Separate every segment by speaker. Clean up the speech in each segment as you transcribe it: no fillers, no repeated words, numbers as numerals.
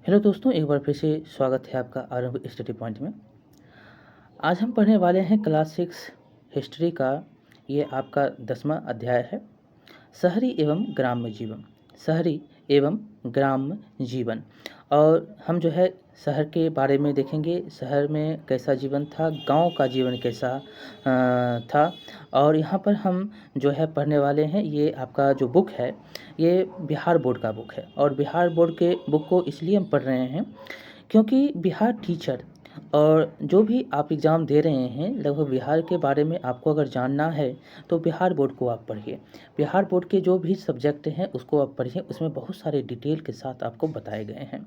Speaker 1: Hello दोस्तों, एक बार फिर से स्वागत है आपका आरंभ स्टडी पॉइंट में। आज हम पढ़ने वाले हैं क्लास 6 हिस्ट्री का। ये आपका 10वां अध्याय है, शहरी एवं ग्राम्य जीवन। शहरी एवं ग्राम्य जीवन। और हम जो है शहर के बारे में देखेंगे, शहर में कैसा जीवन था, गांव का जीवन कैसा था। और यहाँ पर हम जो है पढ़ने वाले हैं, ये आपका जो बुक है ये बिहार बोर्ड का बुक है। और बिहार बोर्ड के बुक को इसलिए हम पढ़ रहे हैं क्योंकि बिहार टीचर और जो भी आप एग्ज़ाम दे रहे हैं, लगभग बिहार के बारे में आपको अगर जानना है तो बिहार बोर्ड को आप पढ़िए। बिहार बोर्ड के जो भी सब्जेक्ट हैं उसको आप पढ़िए, उसमें बहुत सारे डिटेल के साथ आपको बताए गए हैं।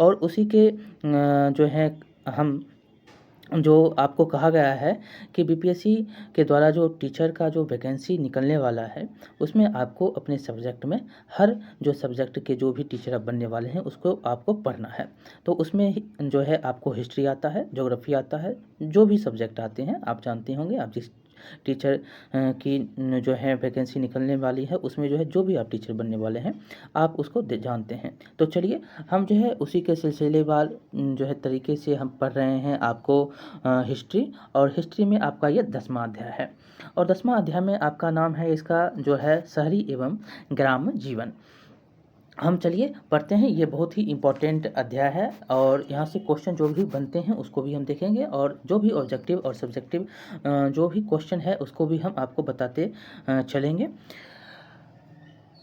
Speaker 1: और उसी के जो है हम जो आपको कहा गया है कि बीपीएससी के द्वारा जो टीचर का जो वैकेंसी निकलने वाला है उसमें आपको अपने सब्जेक्ट में हर जो सब्जेक्ट के जो भी टीचर आप बनने वाले हैं उसको आपको पढ़ना है। तो उसमें जो है आपको हिस्ट्री आता है, ज्योग्राफी आता है, जो भी सब्जेक्ट आते हैं आप जानते होंगे। आप जिस टीचर की जो है वैकेंसी निकलने वाली है उसमें जो है जो भी आप टीचर बनने वाले हैं आप उसको जानते हैं। तो चलिए हम जो है उसी के सिलसिलेवार जो है तरीके से हम पढ़ रहे हैं आपको हिस्ट्री। और हिस्ट्री में आपका ये 10वां अध्याय है। और 10वां अध्याय में आपका नाम है इसका जो है शहरी एवं ग्राम्य जीवन। हम चलिए पढ़ते हैं। ये बहुत ही इम्पोर्टेंट अध्याय है और यहाँ से क्वेश्चन जो भी बनते हैं उसको भी हम देखेंगे, और जो भी ऑब्जेक्टिव और सब्जेक्टिव जो भी क्वेश्चन है उसको भी हम आपको बताते चलेंगे।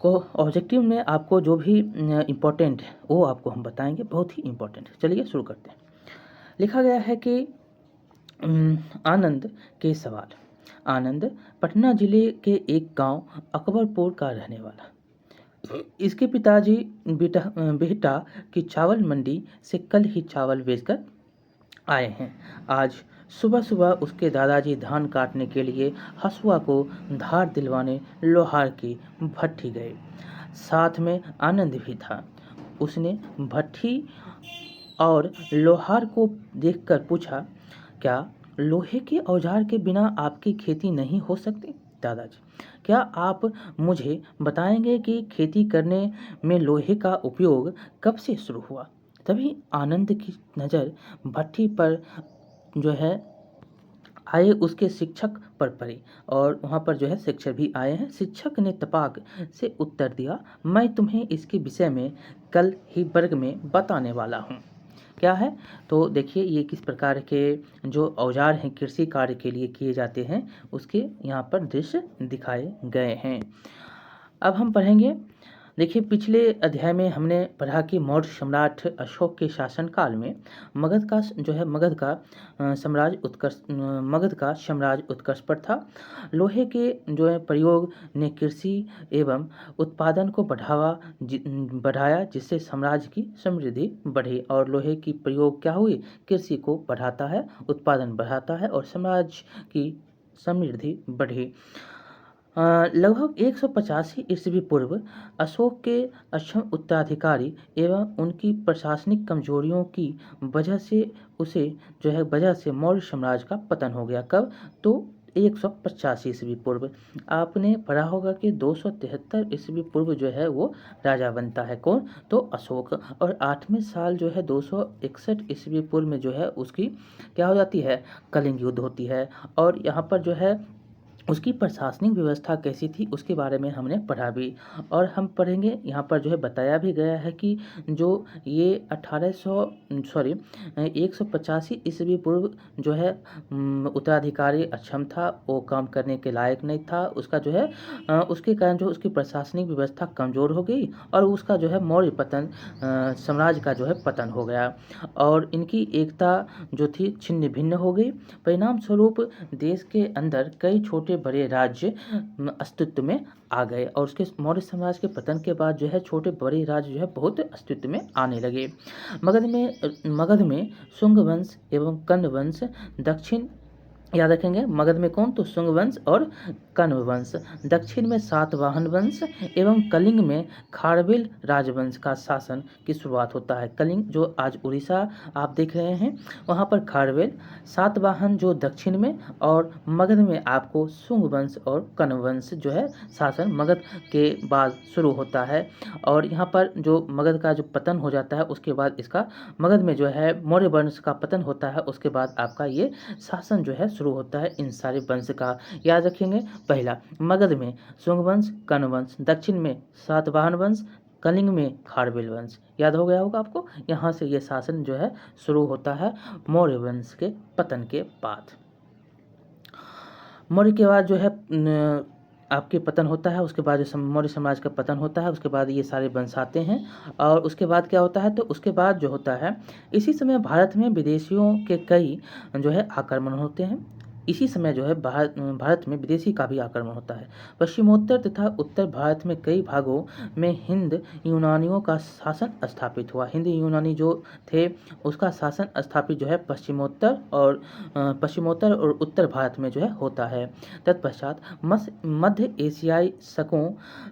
Speaker 1: को ऑब्जेक्टिव में आपको जो भी इम्पोर्टेंट वो आपको हम बताएंगे, बहुत ही इम्पोर्टेंट। चलिए शुरू करते हैं। लिखा गया है कि आनंद के सवाल। आनंद पटना जिले के एक गांव अकबरपुर का रहने वाला। इसके पिताजी बिहटा की चावल मंडी से कल ही चावल बेचकर आए हैं। आज सुबह सुबह उसके दादाजी धान काटने के लिए हसुआ को धार दिलवाने लोहार की भट्ठी गए। साथ में आनंद भी था। उसने भट्ठी और लोहार को देखकर पूछा, क्या लोहे के औजार के बिना आपकी खेती नहीं हो सकती? दादाजी, क्या आप मुझे बताएंगे कि खेती करने में लोहे का उपयोग कब से शुरू हुआ? तभी आनंद की नज़र भट्ठी पर जो है आए उसके शिक्षक पर पड़ी, और वहाँ पर जो है शिक्षक भी आए हैं। शिक्षक ने तपाक से उत्तर दिया, मैं तुम्हें इसके विषय में कल ही वर्ग में बताने वाला हूँ। क्या है? तो देखिए ये किस प्रकार के जो औजार हैं कृषि कार्य के लिए किए जाते हैं उसके यहाँ पर दृश्य दिखाए गए हैं। अब हम पढ़ेंगे। देखिए पिछले अध्याय में हमने पढ़ा कि मौर्य सम्राट अशोक के शासनकाल में मगध का जो है मगध का साम्राज्य उत्कर्ष पर था। लोहे के जो है प्रयोग ने कृषि एवं उत्पादन को बढ़ाया, जिससे साम्राज्य की समृद्धि बढ़ी। और लोहे की प्रयोग क्या हुई? कृषि को बढ़ाता है, उत्पादन बढ़ाता है और साम्राज्य की समृद्धि बढ़ी। लगभग 185 ईस्वी पूर्व अशोक के अक्षम उत्तराधिकारी एवं उनकी प्रशासनिक कमजोरियों की वजह से मौर्य साम्राज्य का पतन हो गया। कब? तो 185 ईस्वी पूर्व। आपने पढ़ा होगा कि 273 ईस्वी पूर्व जो है वो राजा बनता है। कौन? तो अशोक। और 8वें साल जो है 261 ईस्वी पूर्व में जो है उसकी क्या हो जाती है? कलिंग युद्ध होती है। और यहाँ पर जो है उसकी प्रशासनिक व्यवस्था कैसी थी उसके बारे में हमने पढ़ा भी। और हम पढ़ेंगे यहाँ पर जो है बताया भी गया है कि जो ये 185 ईस्वी पूर्व जो है उत्तराधिकारी अक्षम था, वो काम करने के लायक नहीं था। उसका जो है उसके कारण जो उसकी प्रशासनिक व्यवस्था कमज़ोर हो गई और उसका जो है मौर्य साम्राज्य का जो है पतन हो गया और इनकी एकता जो थी छिन्न भिन्न हो गई। परिणाम स्वरूप देश के अंदर कई छोटे बड़े राज्य अस्तित्व में आ गए और उसके मौर्य साम्राज्य के पतन के बाद जो है छोटे बड़े राज्य जो है बहुत अस्तित्व में आने लगे। मगध में शुंग वंश एवं कण्व वंश दक्षिण, याद रखेंगे मगध में कौन? तो शुंग वंश और कण्व वंश, दक्षिण में सातवाहन वंश एवं कलिंग में खारवेल राजवंश का शासन की शुरुआत होता है। कलिंग जो आज उड़ीसा आप देख रहे हैं, वहाँ पर खारवेल, सातवाहन जो दक्षिण में, और मगध में आपको शुंग वंश और कण्व वंश जो है शासन मगध के बाद शुरू होता है। और यहाँ पर जो मगध का जो पतन हो जाता है, उसके बाद इसका मगध में जो है मौर्य वंश का पतन होता है, उसके बाद आपका ये शासन जो है शुरू होता है इन सारे वंश का। याद रखेंगे, पहला मगध में शुंग वंश, कण्व वंश, दक्षिण में सातवाहन वंश, कलिंग में खारवेल वंश। याद हो गया होगा आपको। यहाँ से ये शासन जो है शुरू होता है मौर्य वंश के पतन के बाद। मौर्य के बाद जो है आपके पतन होता है, उसके बाद जो मौर्य साम्राज्य का पतन होता है, उसके बाद ये सारे वंश आते हैं। और उसके बाद क्या होता है, तो उसके बाद जो होता है, इसी समय भारत में विदेशियों के कई जो है आक्रमण होते हैं। इसी समय जो है भारत में विदेशी का भी आक्रमण होता है। पश्चिमोत्तर तथा उत्तर भारत में कई भागों में हिंद यूनानियों का शासन स्थापित हुआ। हिंद यूनानी जो थे उसका शासन स्थापित जो है पश्चिमोत्तर और उत्तर भारत में जो है होता है। तत्पश्चात मध्य एशियाई शकों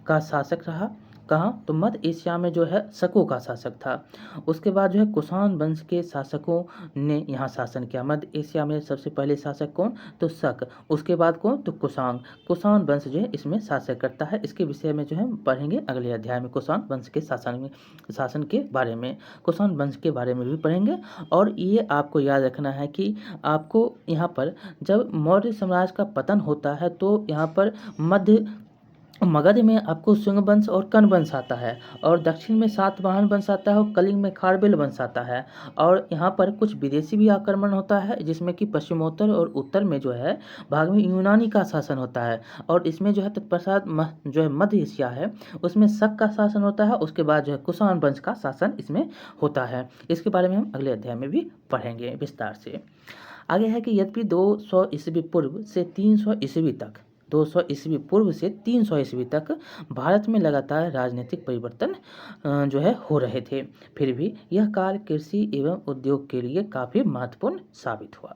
Speaker 1: का शासक रहा। कहाँ, तो मध्य एशिया में जो है शकों का शासक था। उसके बाद जो है कुषाण वंश के शासकों ने यहाँ शासन किया। मध्य एशिया में सबसे पहले शासक कौन, तो शक, उसके बाद कौन, तो कुषाण वंश जो है इसमें शासक करता है। इसके विषय में जो है पढ़ेंगे अगले अध्याय में, कुषाण वंश के शासन के बारे में, कुषाण वंश के बारे में भी पढ़ेंगे। और ये आपको याद रखना है कि आपको यहाँ पर जब मौर्य साम्राज्य का पतन होता है तो यहाँ पर मगध में आपको शुंग वंश और कण्व वंश आता है, और दक्षिण में सातवाहन वंश आता है, और कलिंग में खारवेल वंश आता है। और यहाँ पर कुछ विदेशी भी आक्रमण होता है, जिसमें कि पश्चिमोत्तर और उत्तर में जो है भाग में यूनानी का शासन होता है। और इसमें जो है तत्पश्चात जो है मध्य एशिया है उसमें शक का शासन होता है। उसके बाद जो है कुषाण वंश का शासन इसमें होता है। इसके बारे में हम अगले अध्याय में भी पढ़ेंगे विस्तार से। आगे है कि यद्यपि 200 ईस्वी पूर्व से 300 ईस्वी तक 200 ईस्वी पूर्व से 300 ईस्वी तक भारत में लगातार राजनीतिक परिवर्तन जो है हो रहे थे, फिर भी यह काल कृषि एवं उद्योग के लिए काफ़ी महत्वपूर्ण साबित हुआ।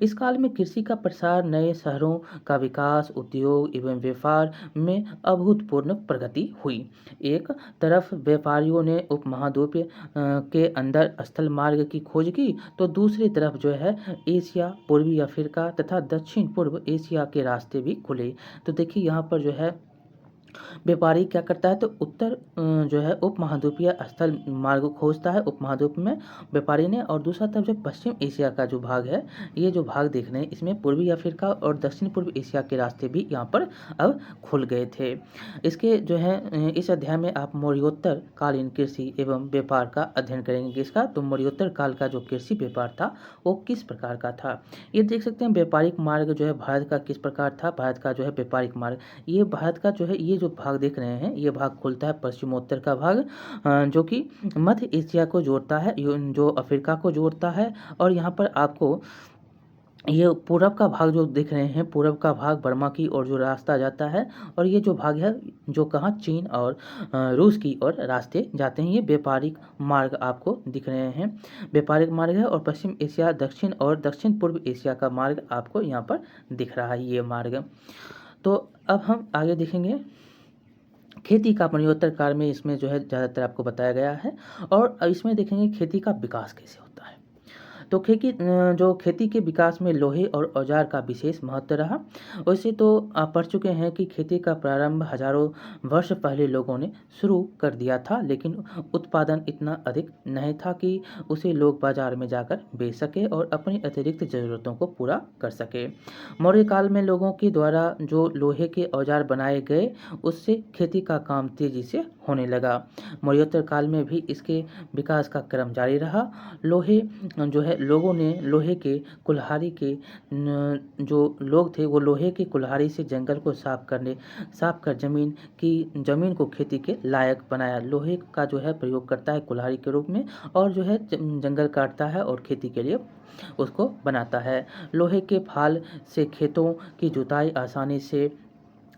Speaker 1: इस काल में कृषि का प्रसार, नए शहरों का विकास, उद्योग एवं व्यापार में अभूतपूर्व प्रगति हुई। एक तरफ व्यापारियों ने उपमहाद्वीप के अंदर स्थल मार्ग की खोज की, तो दूसरी तरफ जो है एशिया, पूर्वी अफ्रीका तथा दक्षिण पूर्व एशिया के रास्ते भी खुले। तो देखिए यहाँ पर जो है व्यापारी क्या करता है, तो उत्तर जो है उपमहाद्वीपीय स्थल मार्ग खोजता है उपमहाद्वीप में व्यापारी ने, और दूसरा तरफ जो पश्चिम एशिया का जो भाग है, ये जो भाग देख रहे हैं इसमें पूर्वी अफ्रीका और दक्षिण पूर्व एशिया के रास्ते भी यहाँ पर अब खुल गए थे। इसके जो है इस अध्याय में आप मौर्योत्तर कालीन कृषि एवं व्यापार का अध्ययन करेंगे। किसका, तो मौर्योत्तर काल का जो कृषि व्यापार था वो किस प्रकार का था। ये देख सकते हैं व्यापारिक मार्ग जो है भारत का किस प्रकार था। भारत का जो है व्यापारिक मार्ग, ये भारत का जो है ये जो भाग देख रहे हैं, ये भाग खुलता है पश्चिमोत्तर का भाग, जो कि मध्य एशिया को जोड़ता है, जो अफ्रीका को जोड़ता है। और यहाँ पर आपको ये पूरब का भाग जो दिख रहे हैं, पूरब का भाग बर्मा की ओर जो रास्ता जाता है, और ये जो भाग है जो कहाँ, चीन और रूस की ओर रास्ते जाते हैं। ये व्यापारिक मार्ग आपको दिख रहे हैं, व्यापारिक मार्ग है। और पश्चिम एशिया, दक्षिण और दक्षिण पूर्व एशिया का मार्ग आपको यहाँ पर दिख रहा है, ये मार्ग। तो अब हम आगे देखेंगे खेती का मौर्योत्तर काल में, इसमें जो है ज़्यादातर आपको बताया गया है। और इसमें देखेंगे खेती का विकास कैसे होता है। तो खेती के विकास में लोहे और औजार का विशेष महत्व रहा। वैसे तो आप पढ़ चुके हैं कि खेती का प्रारंभ हजारों वर्ष पहले लोगों ने शुरू कर दिया था, लेकिन उत्पादन इतना अधिक नहीं था कि उसे लोग बाजार में जाकर बेच सके और अपनी अतिरिक्त ज़रूरतों को पूरा कर सके। मौर्य काल में लोगों के द्वारा जो लोहे के औजार बनाए गए, उससे खेती का काम तेजी से होने लगा। मौर्योत्तर काल में भी इसके विकास का क्रम जारी रहा। लोगों ने लोहे के कुल्हाड़ी के जो लोग थे वो लोहे के कुल्हाड़ी से जंगल को साफ कर जमीन को खेती के लायक बनाया। लोहे का जो है प्रयोग करता है कुल्हाड़ी के रूप में, और जो है जंगल काटता है और खेती के लिए उसको बनाता है। लोहे के फाल से खेतों की जुताई आसानी से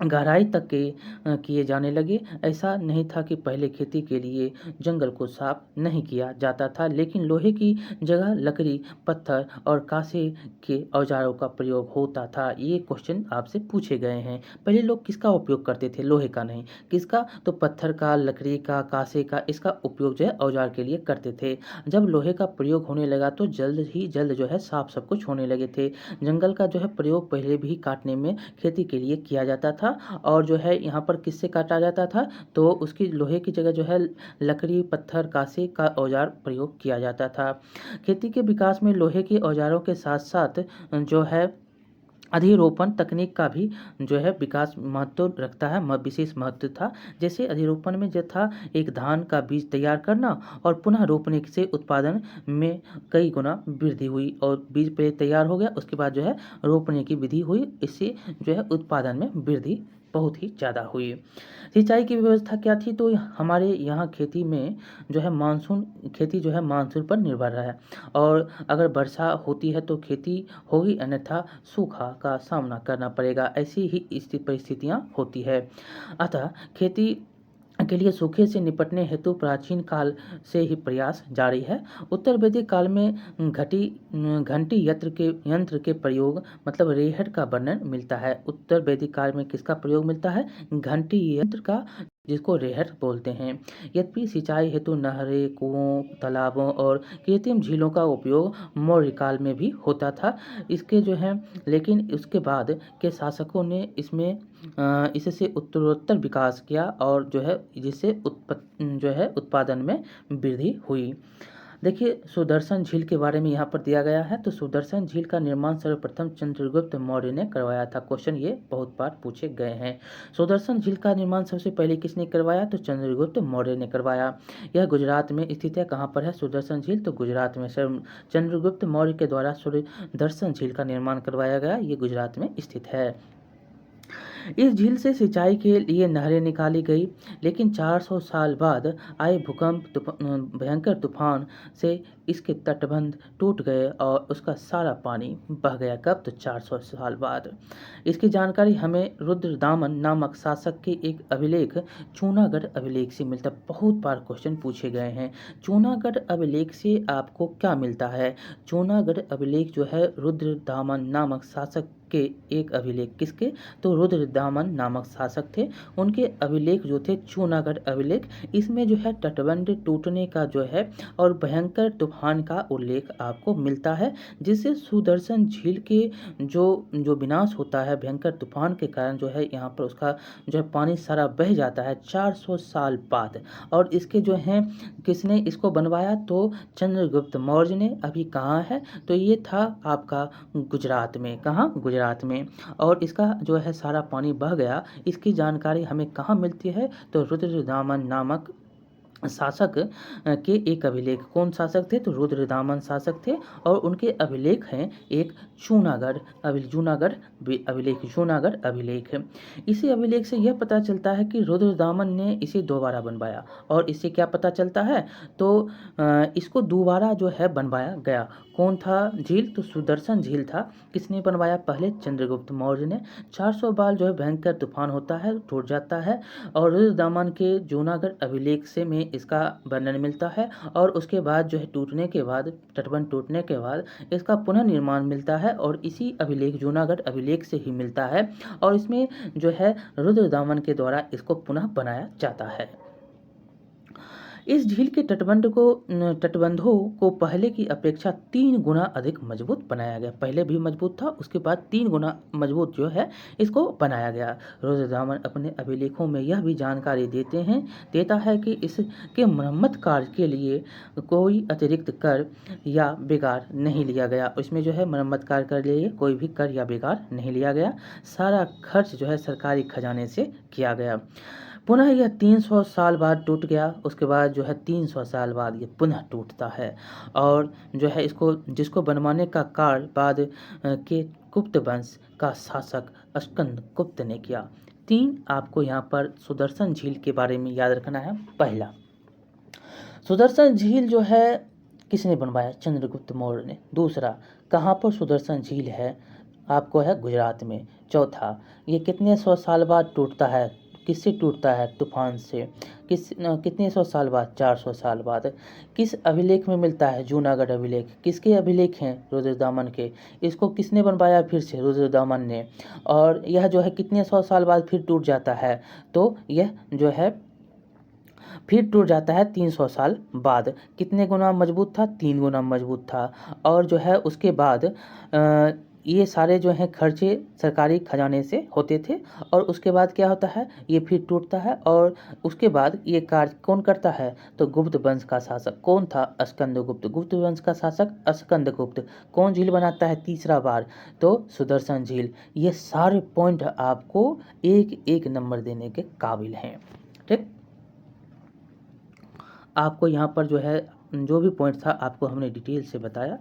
Speaker 1: गहराई तक के किए जाने लगे। ऐसा नहीं था कि पहले खेती के लिए जंगल को साफ नहीं किया जाता था, लेकिन लोहे की जगह लकड़ी, पत्थर और कांसे के औजारों का प्रयोग होता था। ये क्वेश्चन आपसे पूछे गए हैं। पहले लोग किसका उपयोग करते थे? लोहे का नहीं, किसका? तो पत्थर का, लकड़ी का, कांसे का, इसका उपयोग जो है औजार के लिए करते थे। जब लोहे का प्रयोग होने लगा तो जल्द ही जल्द जो है साफ सब कुछ होने लगे थे। जंगल का जो है प्रयोग पहले भी काटने में, खेती के लिए किया जाता था। और जो है यहाँ पर किससे काटा जाता था? तो उसकी लोहे की जगह जो है लकड़ी, पत्थर, कांसे का औजार प्रयोग किया जाता था। खेती के विकास में लोहे के औजारों के साथ साथ जो है अधिरोपण तकनीक का भी जो है विकास महत्व रखता है, विशेष महत्व था। जैसे अधिरोपण में जो था, एक धान का बीज तैयार करना और पुनः रोपने से उत्पादन में कई गुना वृद्धि हुई। और बीज पहले तैयार हो गया, उसके बाद जो है रोपने की विधि हुई, इससे जो है उत्पादन में वृद्धि बहुत ही ज़्यादा हुई। सिंचाई की व्यवस्था क्या थी? तो हमारे यहाँ खेती में जो है खेती जो है मानसून पर निर्भर है। और अगर वर्षा होती है तो खेती होगी, अन्यथा सूखा का सामना करना पड़ेगा। ऐसी ही परिस्थितियाँ होती है। अतः खेती के लिए सूखे से निपटने हेतु प्राचीन काल से ही प्रयास जारी है। उत्तर वैदिक काल में घंटी यंत्र के प्रयोग, मतलब रेहड़ का वर्णन मिलता है। उत्तर वैदिक काल में किसका प्रयोग मिलता है? घंटी यंत्र का, जिसको रेहड़ बोलते हैं। यद्यपि सिंचाई हेतु नहरें, कुओं, तालाबों और कृत्रिम झीलों का उपयोग मौर्य काल में भी होता था। इसके जो है लेकिन उसके बाद के शासकों ने इससे उत्तरोत्तर विकास किया और जो है जिससे उत्पादन में वृद्धि हुई। देखिए, सुदर्शन झील के बारे में यहाँ पर दिया गया है। तो सुदर्शन झील का निर्माण सर्वप्रथम चंद्रगुप्त मौर्य ने करवाया था। क्वेश्चन ये बहुत बार पूछे गए हैं। सुदर्शन झील का निर्माण सबसे पहले किसने करवाया? तो चंद्रगुप्त मौर्य ने करवाया। यह गुजरात में स्थित है। कहाँ पर है सुदर्शन झील? तो गुजरात में। चंद्रगुप्त मौर्य के द्वारा सुदर्शन झील का निर्माण करवाया गया। ये गुजरात में स्थित है। इस झील से सिंचाई के लिए नहरें निकाली गई, लेकिन 400 साल बाद आए भयंकर तूफान से इसके तटबंध टूट गए और उसका सारा पानी बह गया। कब? तो 400 साल बाद। इसकी जानकारी हमें रुद्रदामन नामक शासक के एक अभिलेख, चूनागढ़ अभिलेख से मिलता है। बहुत बार क्वेश्चन पूछे गए हैं। चूनागढ़ अभिलेख से आपको क्या मिलता है? चूनागढ़ अभिलेख जो है रुद्रदामन नामक शासक के एक अभिलेख, किसके? तो रुद्रदामन नामक शासक थे, उनके अभिलेख जो थे चूनागढ़ अभिलेख। इसमें जो है तटबंध टूटने का जो है और भयंकर तूफान का उल्लेख आपको मिलता है, जिससे सुदर्शन झील के जो विनाश होता है भयंकर तूफान के कारण, जो है यहाँ पर उसका जो है पानी सारा बह जाता है 400 साल बाद। और इसके जो हैं किसने इसको बनवाया? तो चंद्रगुप्त मौर्य ने। अभी कहाँ है? तो ये था आपका गुजरात में। कहाँ? गुजरात में। और इसका जो है सारा पानी बह गया। इसकी जानकारी हमें कहाँ मिलती है? तो रुद्रदामन नामक शासक के एक अभिलेख। कौन शासक थे? तो रुद्रदामन शासक थे और उनके अभिलेख हैं एक जूनागढ़ अभिलेख। इसी अभिलेख से यह पता चलता है कि रुद्रदामन ने इसे दोबारा बनवाया। और इससे क्या पता चलता है? तो इसको दोबारा जो है बनवाया गया। कौन था झील? तो सुदर्शन झील था। किसने बनवाया? पहले चंद्रगुप्त मौर्य ने। 400 बार जो है भयंकर तूफान होता है, टूट जाता है। और रुद्रदामन के जूनागढ़ अभिलेख से में इसका वर्णन मिलता है। और उसके बाद जो है तटबंध टूटने के बाद इसका पुनः निर्माण मिलता है और इसी अभिलेख जूनागढ़ अभिलेख से ही मिलता है। और इसमें जो है रुद्रदामन के द्वारा इसको पुनः बनाया जाता है। इस झील के तटबंधों को पहले की अपेक्षा 3 गुना अधिक मजबूत बनाया गया। पहले भी मजबूत था, उसके बाद 3 गुना मजबूत जो है इसको बनाया गया। रुद्रदामन अपने अभिलेखों में यह भी जानकारी देता है कि इसके मरम्मत कार्य के लिए कोई अतिरिक्त कर या बेगार नहीं लिया गया। इसमें जो है मरम्मत कार्य के लिए कोई भी कर या बेगार नहीं लिया गया। सारा खर्च जो है सरकारी खजाने से किया गया। पुनः यह 300 साल बाद टूट गया। उसके बाद जो है 300 साल बाद ये पुनः टूटता है। और जो है जिसको बनवाने का कार्य बाद के गुप्त वंश का शासक स्कंदगुप्त ने किया। 3 आपको यहाँ पर सुदर्शन झील के बारे में याद रखना है। पहला, सुदर्शन झील जो है किसने बनवाया? चंद्रगुप्त मौर्य ने। दूसरा, कहाँ पर सुदर्शन झील है? आपको है गुजरात में। चौथा, ये कितने सौ साल बाद टूटता है, किससे टूटता है, तूफान से। कितने सौ साल बाद, 400 साल बाद। किस अभिलेख में मिलता है, जूनागढ़ अभिलेख। किसके अभिलेख हैं, रुद्रदामन के। इसको किसने बनवाया, फिर से रुद्रदामन ने। और यह जो है कितने सौ साल बाद फिर टूट जाता है, तो यह जो है फिर टूट जाता है 300 साल बाद। कितने गुना मजबूत था, 3 गुना मजबूत था। और जो है उसके बाद ये सारे जो हैं खर्चे सरकारी खजाने से होते थे। और उसके बाद क्या होता है, ये फिर टूटता है। और उसके बाद ये कार्य कौन करता है, तो गुप्त वंश का शासक कौन था, स्कंदगुप्त। गुप्त वंश का शासक स्कंदगुप्त। कौन झील बनाता है तीसरा बार, तो सुदर्शन झील। ये सारे पॉइंट आपको एक एक नंबर देने के काबिल हैं। ठीक, आपको यहाँ पर जो है जो भी पॉइंट था आपको हमने डिटेल से बताया।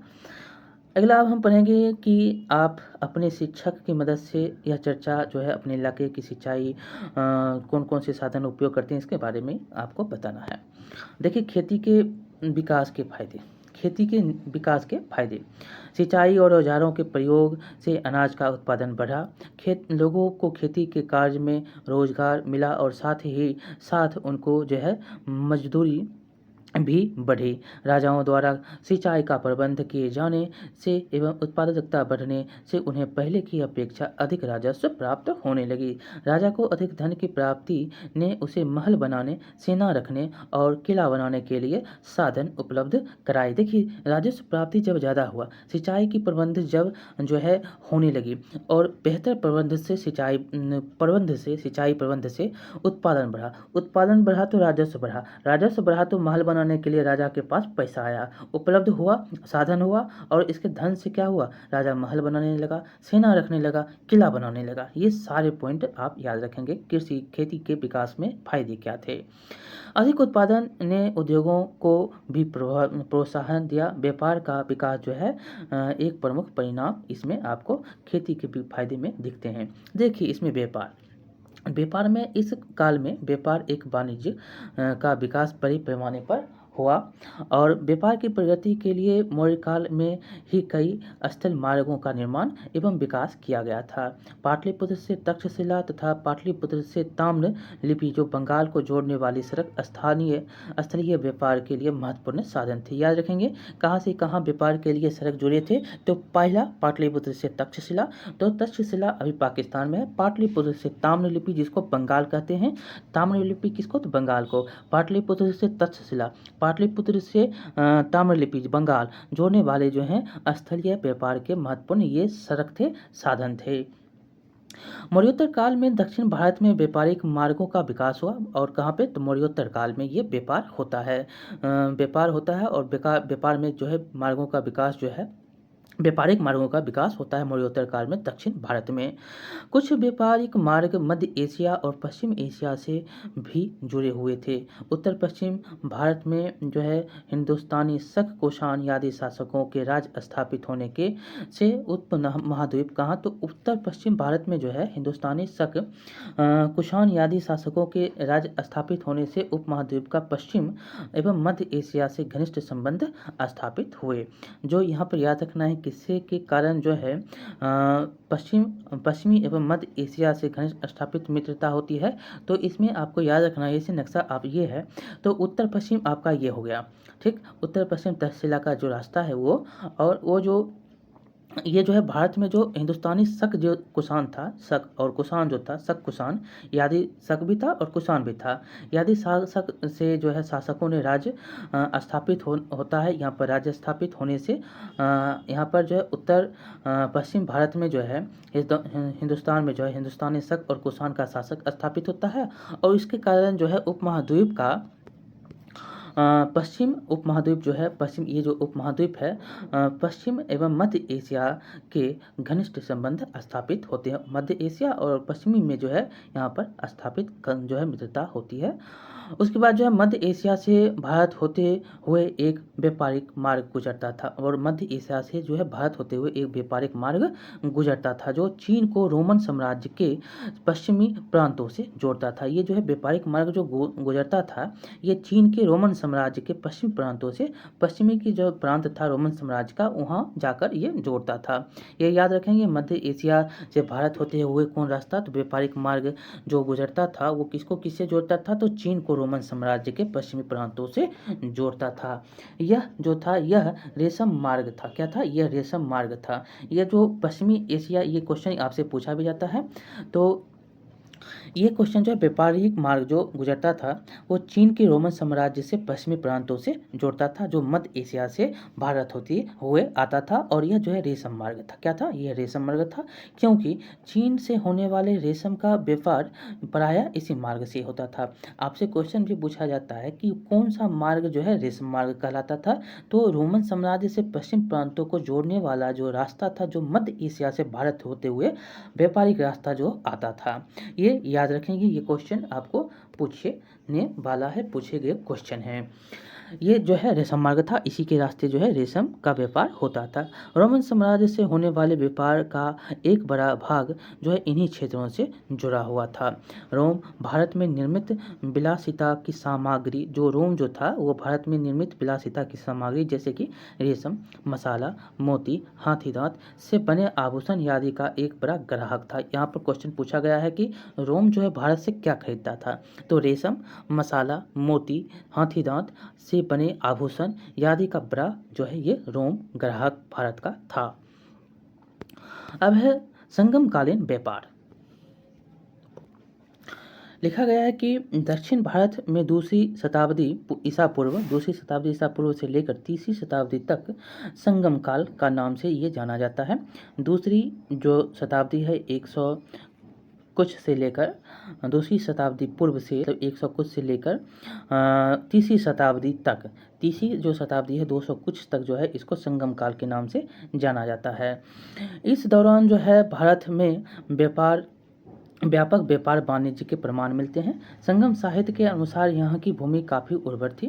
Speaker 1: अगला अब हम पढ़ेंगे कि आप अपने शिक्षक की मदद से यह चर्चा जो है अपने इलाके की सिंचाई कौन कौन से साधन उपयोग करते हैं, इसके बारे में आपको बताना है। देखिए, खेती के विकास के फायदे। खेती के विकास के फायदे, सिंचाई और औजारों के प्रयोग से अनाज का उत्पादन बढ़ा, लोगों को खेती के कार्य में रोजगार मिला और साथ ही साथ उनको जो है मजदूरी भी बढ़ी। राजाओं द्वारा सिंचाई का प्रबंध किए जाने से एवं उत्पादकता बढ़ने से उन्हें पहले की अपेक्षा अधिक राजस्व प्राप्त होने लगी। राजा को अधिक धन की प्राप्ति ने उसे महल बनाने, सेना रखने और किला बनाने के लिए साधन उपलब्ध कराए। देखिए, राजस्व प्राप्ति जब ज़्यादा हुआ, सिंचाई की प्रबंध जब जो है होने लगी और बेहतर सिंचाई प्रबंध से उत्पादन बढ़ा तो राजस्व बढ़ा तो महल बनाने के लिए राजा के पास पैसा आया, उपलब्ध हुआ, साधन हुआ। और इसके धन से क्या हुआ, राजा महल बनाने लगा, सेना रखने लगा, किला बनाने लगा। ये सारे पॉइंट आप याद रखेंगे। कृषि खेती के विकास में फायदे क्या थे। अधिक उत्पादन ने उद्योगों को भी प्रोत्साहन दिया। व्यापार का विकास जो है एक प्रमुख परिणाम इसमें आपको खेती के फायदे में दिखते हैं। देखिए, इसमें व्यापार में इस काल में व्यापार एक वाणिज्य का विकास बड़े पैमाने पर हुआ। और व्यापार की प्रगति के लिए मौर्य काल में ही कई स्थल मार्गों का निर्माण एवं विकास किया गया था। पाटलिपुत्र से तक्षशिला तथा पाटलिपुत्र से ताम्र लिपि जो बंगाल को जोड़ने वाली सड़क स्थलीय व्यापार के लिए महत्वपूर्ण साधन थे। याद रखेंगे, कहाँ से कहाँ व्यापार के लिए सड़क जुड़े थे, तो पहला पाटलिपुत्र से तक्षशिला, तो तक्षशिला अभी पाकिस्तान में है। पाटलिपुत्र से ताम्र लिपि जिसको बंगाल कहते हैं, ताम्र लिपि किसको, तो बंगाल को। पाटलिपुत्र से तक्षशिला, पाटलिपुत्र से ताम्रलिपि बंगाल जोड़ने वाले जो हैं स्थलीय व्यापार के महत्वपूर्ण ये सड़क थे, साधन थे। मौर्योत्तर काल में दक्षिण भारत में व्यापारिक मार्गों का विकास हुआ। और कहाँ पे, तो मौर्योत्तर काल में ये व्यापार होता है और व्यापार में जो है मार्गों का विकास जो है, व्यापारिक मार्गों का विकास होता है मौर्योत्तर काल में दक्षिण भारत में। कुछ व्यापारिक मार्ग मध्य एशिया और पश्चिम एशिया से भी जुड़े हुए थे। उत्तर पश्चिम भारत में जो है हिंदुस्तानी शक कुषाण आदि शासकों के राज स्थापित होने के से उप महाद्वीप कहाँ, तो उत्तर पश्चिम भारत में जो है हिंदुस्तानी शक कुषाण आदि शासकों के राज स्थापित होने से उपमहाद्वीप का पश्चिम एवं मध्य एशिया से घनिष्ठ संबंध स्थापित हुए। जो यहाँ पर याद रखना है, किससे के कारण जो है पश्चिमी एवं मध्य एशिया से घनिष्ठ स्थापित मित्रता होती है। तो इसमें आपको याद रखना है, इसे नक्शा आप ये है, तो उत्तर पश्चिम आपका ये हो गया। ठीक, उत्तर पश्चिम तक्षशिला का जो रास्ता है वो, और वो जो ये जो है भारत में जो हिंदुस्तानी शक जो कुषाण था, शक और कुषाण जो था, शक कुषाण, यादि शक भी था और कुषाण भी था। यादि शासक से जो है शासकों ने राज्य स्थापित होता है। यहाँ पर राज्य स्थापित होने से यहाँ पर जो है उत्तर पश्चिम भारत में जो है हिंदुस्तान में जो है हिंदुस्तानी शक और कुषाण का शासक स्थापित होता है। और इसके कारण जो है उपमहाद्वीप का पश्चिम उपमहाद्वीप जो है, पश्चिम ये जो उपमहाद्वीप है पश्चिम एवं मध्य एशिया के घनिष्ठ संबंध स्थापित होते हैं। मध्य एशिया और पश्चिमी में जो है यहाँ पर स्थापित जो है मित्रता होती है। उसके बाद जो है मध्य एशिया से भारत होते हुए एक व्यापारिक मार्ग गुजरता था, और मध्य एशिया से जो है भारत होते हुए एक व्यापारिक मार्ग गुजरता था जो चीन को रोमन साम्राज्य के पश्चिमी प्रांतों से जोड़ता था। ये जो है व्यापारिक मार्ग जो गुजरता था, ये चीन के रोमन साम्राज्य के पश्चिमी प्रांतों से, पश्चिमी की जो प्रांत था रोमन साम्राज्य का, वहाँ जाकर ये जोड़ता था। ये याद रखेंगे, मध्य एशिया से भारत होते हुए कौन रास्ता, तो व्यापारिक मार्ग जो गुजरता था वो किसको किससे जोड़ता था, तो चीन को रोमन साम्राज्य के पश्चिमी प्रांतों से जोड़ता था। यह जो था यह रेशम मार्ग था। क्या था, यह रेशम मार्ग था। यह जो पश्चिमी एशिया, ये क्वेश्चन आपसे पूछा भी जाता है। तो ये क्वेश्चन जो है व्यापारिक मार्ग जो गुजरता था वो चीन के रोमन साम्राज्य से पश्चिमी प्रांतों से जोड़ता था, जो मध्य एशिया से भारत होते हुए आता था, और यह जो है रेशम मार्ग था। क्या था, यह रेशम मार्ग था, क्योंकि चीन से होने वाले रेशम का व्यापार प्रायः इसी मार्ग से होता था। आपसे क्वेश्चन भी पूछा जाता है कि कौन सा मार्ग जो है रेशम मार्ग कहलाता था, तो रोमन साम्राज्य से पश्चिम प्रांतों को जोड़ने वाला जो रास्ता था, जो मध्य एशिया से भारत होते हुए व्यापारिक रास्ता जो आता था। ये याद रखेंगे, ये क्वेश्चन आपको पूछने वाला है, पूछे गए क्वेश्चन है। ये जो है रेशम मार्ग था, इसी के रास्ते जो है रेशम का व्यापार होता था। रोमन साम्राज्य से होने वाले व्यापार का एक बड़ा भाग जो है इन्हीं क्षेत्रों से जुड़ा हुआ था। रोम भारत में निर्मित विलासिता की सामग्री, जो रोम जो था वो भारत में निर्मित विलासिता की सामग्री जैसे कि रेशम, मसाला, मोती, हाथी दांत से बने आभूषण आदि का एक बड़ा ग्राहक था। यहाँ पर क्वेश्चन पूछा गया है कि रोम जो है भारत से क्या खरीदता था, तो रेशम, मसाला, मोती, हाथी दांत से बने आभूषण आदि का बड़ा जो है ये रोम ग्राहक भारत का था। अब है संगमकालीन व्यापार। लिखा गया है कि दक्षिण भारत में दूसरी शताब्दी ईसा पूर्व से लेकर तीसरी शताब्दी तक संगम काल का नाम से ये जाना जाता है। दूसरी जो शताब्दी है 100 कुछ से लेकर, दूसरी शताब्दी पूर्व से 100 कुछ से लेकर तीसरी शताब्दी तक, तीसरी जो शताब्दी है 200 कुछ तक जो है इसको संगम काल के नाम से जाना जाता है। इस दौरान जो है भारत में व्यापक व्यापार वाणिज्य के प्रमाण मिलते हैं। संगम साहित्य के अनुसार यहाँ की भूमि काफ़ी उर्वर थी।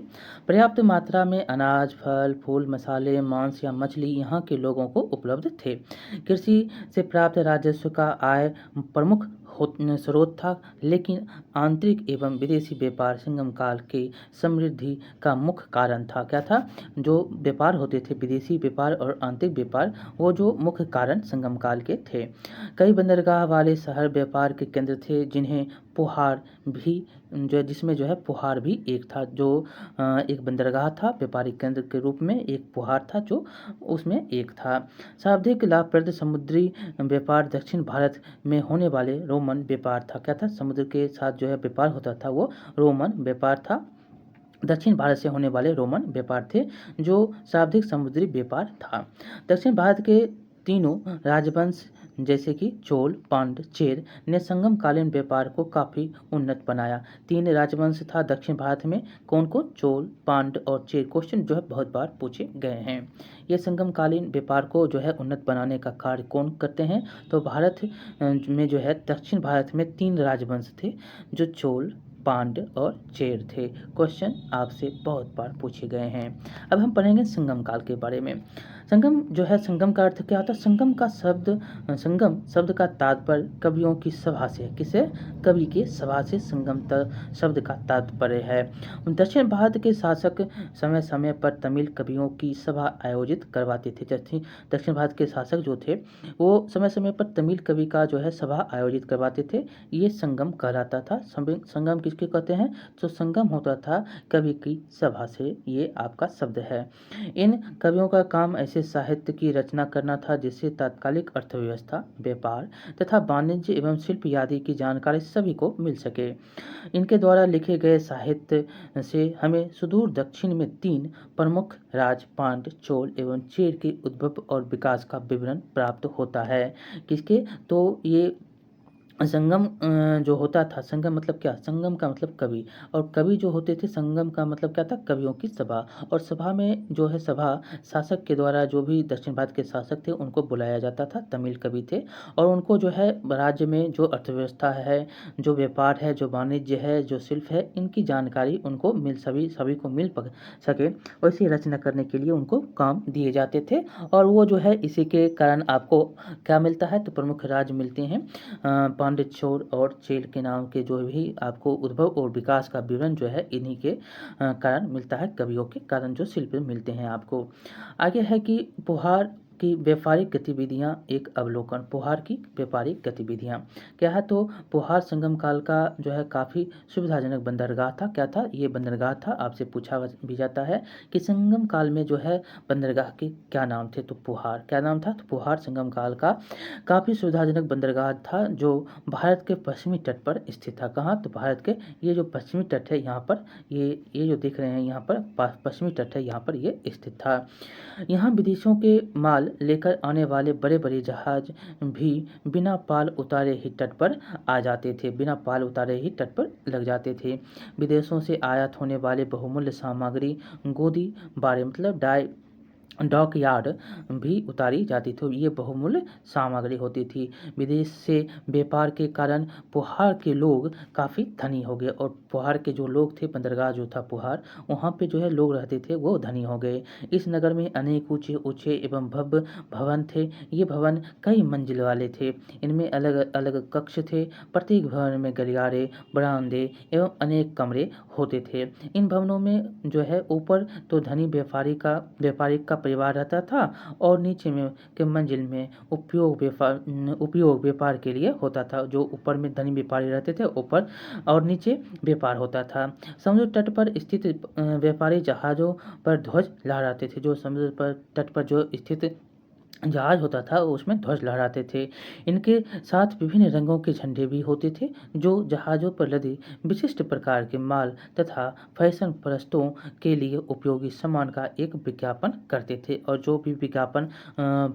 Speaker 1: पर्याप्त मात्रा में अनाज, फल, फूल, मसाले, मांस या मछली यहाँ के लोगों को उपलब्ध थे। कृषि से प्राप्त राजस्व का आय प्रमुख स्रोत था, लेकिन आंतरिक एवं विदेशी व्यापार संगम काल के समृद्धि का मुख्य कारण था। क्या था, जो व्यापार होते थे विदेशी व्यापार और आंतरिक व्यापार, वो जो मुख्य कारण संगम काल के थे। कई बंदरगाह वाले शहर व्यापार के केंद्र थे, जिन्हें पुहार भी जिसमें जो है पुहार भी एक था, जो एक बंदरगाह था व्यापारिक केंद्र के रूप में, एक पुहार था जो उसमें एक था। सर्वाधिक लाभप्रद समुद्री व्यापार दक्षिण भारत में होने वाले रोमन व्यापार था। क्या था, समुद्र के साथ जो है व्यापार होता था वो रोमन व्यापार था। दक्षिण भारत से होने वाले रोमन व्यापार थे जो सर्वाधिक समुद्री व्यापार था। दक्षिण भारत के तीनों राजवंश जैसे कि चोल, पांड, चेर ने संगमकालीन व्यापार को काफ़ी उन्नत बनाया। 3 राजवंश था दक्षिण भारत में, कौन कौन, चोल, पांड और चेर। क्वेश्चन जो है बहुत बार पूछे गए हैं। ये संगमकालीन व्यापार को जो है उन्नत बनाने का कार्य कौन करते हैं, तो भारत में जो है दक्षिण भारत में 3 राजवंश थे जो चोल, पांड और चेर थे। क्वेश्चन आपसे बहुत बार पूछे गए हैं। अब हम पढ़ेंगे संगम काल के बारे में। संगम जो है, संगम का अर्थ क्या होता है, संगम शब्द का तात्पर्य कवियों की सभा से, किसे, कवि के सभा से संगम शब्द का तात्पर्य है। दक्षिण भारत के शासक समय समय पर तमिल कवियों की सभा आयोजित करवाते थे। दक्षिण भारत के शासक जो थे वो समय समय पर तमिल कवि का जो है सभा आयोजित करवाते थे। ये संगम कहलाता था। संगम किसके कहते हैं, तो संगम होता था कवि की सभा से, ये आपका शब्द है। इन कवियों का काम ऐसे साहित्य की रचना करना था जिससे तात्कालिक अर्थव्यवस्था, व्यापार तथा वाणिज्य एवं शिल्प आदि की जानकारी सभी को मिल सके। इनके द्वारा लिखे गए साहित्य से हमें सुदूर दक्षिण में 3 प्रमुख राज, पांड, चोल एवं चेर के उद्भव और विकास का विवरण प्राप्त होता है। किसके, तो ये संगम जो होता था, संगम मतलब क्या? संगम का मतलब कवि, और कवि जो होते थे, संगम का मतलब क्या था? कवियों की सभा। और सभा में जो है सभा शासक के द्वारा, जो भी दक्षिण भारत के शासक थे उनको बुलाया जाता था, तमिल कवि थे, और उनको जो है राज्य में जो अर्थव्यवस्था है, जो व्यापार है, जो वाणिज्य है, जो शिल्प है, इनकी जानकारी उनको सभी सभी को मिल सके, वैसी रचना करने के लिए उनको काम दिए जाते थे। और वो जो है इसी के कारण आपको क्या मिलता है? तो प्रमुख राज्य मिलते हैं, पांडित चोर और चेल के नाम के, जो भी आपको उद्भव और विकास का विवरण जो है इन्हीं के कारण मिलता है, कवियों के कारण जो शिल्प मिलते हैं आपको। आगे है कि पुहार की व्यापारिक गतिविधियां, एक अवलोकन। पुहार की व्यापारिक गतिविधियां क्या है? तो पुहार संगम काल का जो है काफ़ी सुविधाजनक बंदरगाह था। क्या था? ये बंदरगाह था। आपसे पूछा भी जाता है कि संगम काल में जो है बंदरगाह के क्या नाम थे? तो पुहार। क्या नाम था? तो पुहार संगम काल का काफ़ी सुविधाजनक बंदरगाह था, जो भारत के पश्चिमी तट पर स्थित था। कहाँ? तो भारत के ये जो पश्चिमी तट है यहाँ पर, ये जो देख रहे हैं यहाँ पर पश्चिमी तट है, यहाँ पर ये स्थित था। यहाँ विदेशों के माल लेकर आने वाले बड़े बड़े जहाज भी बिना पाल उतारे ही तट पर आ जाते थे, बिना पाल उतारे ही तट पर लग जाते थे। विदेशों से आयात होने वाले बहुमूल्य सामग्री गोदी बारे मतलब डॉक यार्ड भी उतारी जाती थी। ये बहुमूल्य सामग्री होती थी। विदेश से व्यापार के कारण पुहार के लोग काफ़ी धनी हो गए, और पुहार के जो लोग थे, बंदरगाह जो था पुहार, वहाँ पे जो है लोग रहते थे, वो धनी हो गए। इस नगर में अनेक ऊंचे ऊंचे एवं भव्य भवन थे। ये भवन कई मंजिल वाले थे। इनमें अलग अलग कक्ष थे। प्रत्येक भवन में गलियारे, बरामदे एवं अनेक कमरे होते थे। इन भवनों में जो है ऊपर तो धनी व्यापारिक का परिवार रहता था, और नीचे में के मंजिल में उपयोग व्यापार के लिए होता था। जो ऊपर में धनी व्यापारी रहते थे ऊपर, और नीचे व्यापार होता था। समुद्र तट पर स्थित व्यापारी जहाज़ों पर ध्वज लहराते थे। जो समुद्र पर तट पर जो स्थित जहाज होता था उसमें ध्वज लहराते थे। इनके साथ विभिन्न रंगों के झंडे भी होते थे, जो जहाज़ों पर लदे विशिष्ट प्रकार के माल तथा फैशन प्रस्तों के लिए उपयोगी सामान का एक विज्ञापन करते थे। और जो भी विज्ञापन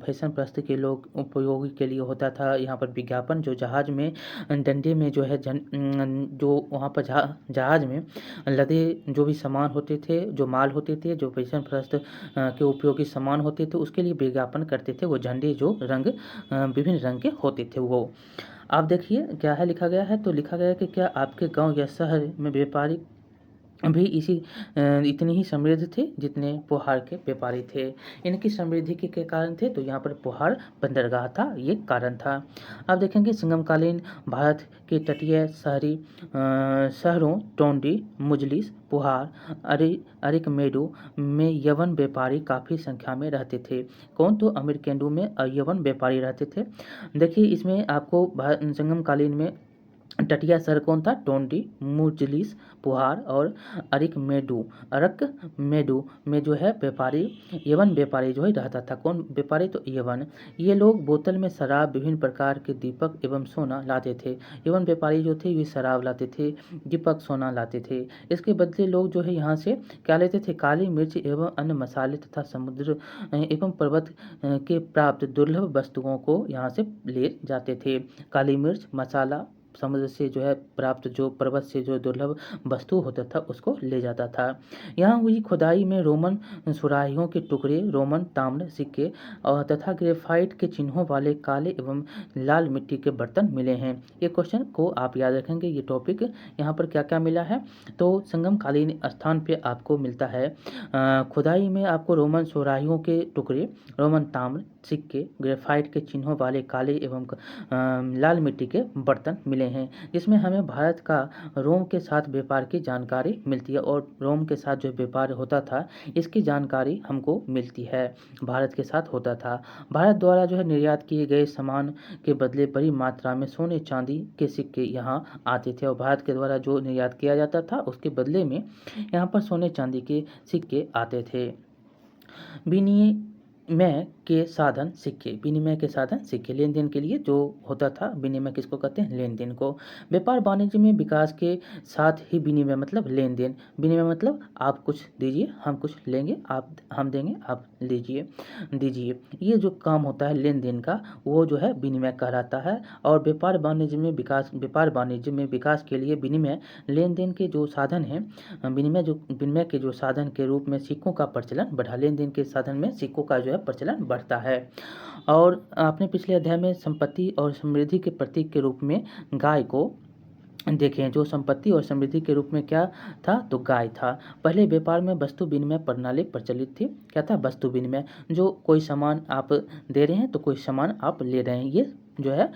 Speaker 1: फैशन प्रस्त के लोग उपयोगी के लिए होता था, यहाँ पर विज्ञापन जो जहाज में डंडे में जो है जो वहाँ पर जहाज में लदे जो भी सामान होते थे, जो माल होते थे, जो फैशन प्रस्त के उपयोगी सामान होते थे, उसके लिए विज्ञापन करते थे। वो झंडे जो विभिन्न रंग के होते थे वो। आप देखिए क्या है लिखा गया है? तो लिखा गया है कि क्या आपके गांव या शहर में व्यापारी भी इतनी ही समृद्ध थे जितने पुहार के व्यापारी थे। इनकी समृद्धि के क्या कारण थे? तो यहाँ पर पुहार बंदरगाह था, ये कारण था। आप देखेंगे संगमकालीन भारत के तटीय शहरों टोंडी, मुजलिस, पुहार, अरिकमेडु में यवन व्यापारी काफ़ी संख्या में रहते थे। कौन? तो अमीरकेंडु में यवन व्यापारी रहते थे। देखिए इसमें आपको संगमकालीन में तटीय शहर कौन था? टोंडी, मुजलिस, पुहार और अरकमेडु में जो है व्यापारी, यवन व्यापारी जो है रहता था। कौन व्यापारी? तो यवन। ये लोग बोतल में शराब, विभिन्न प्रकार के दीपक एवं सोना लाते थे। यवन व्यापारी जो थे ये शराब लाते थे, दीपक, सोना लाते थे। इसके बदले लोग जो है यहाँ से क्या लेते थे? काली मिर्च एवं अन्य मसाले तथा समुद्र एवं पर्वत के प्राप्त दुर्लभ वस्तुओं को यहाँ से ले जाते थे। काली मिर्च, मसाला, समुद्र से जो है प्राप्त, जो पर्वत से जो दुर्लभ वस्तु होता था उसको ले जाता था। यहाँ हुई खुदाई में रोमन सुराहियों के टुकड़े, रोमन ताम्र सिक्के और तथा ग्रेफाइट के चिन्हों वाले काले एवं लाल मिट्टी के बर्तन मिले हैं। ये क्वेश्चन को आप याद रखेंगे। ये टॉपिक यहाँ पर क्या क्या मिला है? तो संगमकालीन स्थान पे आपको मिलता है खुदाई में आपको रोमन सुराहियों के टुकड़े, रोमन ताम्र सिक्के, ग्रेफाइट के चिन्हों वाले काले एवं लाल मिट्टी के बर्तन मिले हैं, जिसमें हमें भारत का रोम के साथ व्यापार की जानकारी मिलती है। और रोम के साथ जो व्यापार होता था इसकी जानकारी हमको मिलती है, भारत के साथ होता था। भारत द्वारा जो है निर्यात किए गए सामान के बदले बड़ी मात्रा में सोने चांदी के सिक्के यहाँ आते थे, और भारत के द्वारा जो निर्यात किया जाता था उसके बदले में यहाँ पर सोने चांदी के सिक्के आते थे। विनिमय विनिमय के साधन सिक्के, विनिमय के साधन सिक्के, लेन देन के लिए जो होता था विनिमय किसको कहते हैं, लेन देन को। व्यापार वाणिज्य में विकास के साथ ही विनिमय मतलब लेन देन, विनिमय मतलब आप कुछ दीजिए हम कुछ लेंगे, आप हम देंगे आप लीजिए दीजिए, ये जो काम होता है लेन देन का वो जो है विनिमय कहलाता है। और व्यापार वाणिज्य में विकास के लिए विनिमय लेन देन के जो साधन हैं, विनिमय के जो साधन के रूप में सिक्कों का प्रचलन बढ़ा, लेन देन के साधन में सिक्कों का जो है प्रचलन बढ़ता है। और आपने पिछले अध्याय में संपत्ति और समृद्धि के प्रतीक के रूप में गाय को देखें, जो संपत्ति और समृद्धि के रूप में क्या था, तो गाय था। पहले व्यापार में वस्तु विनिमय प्रणाली प्रचलित थी, क्या था, वस्तु विनिमय, जो कोई सामान आप दे रहे हैं तो कोई सामान आप ले रहे हैं, ये जो है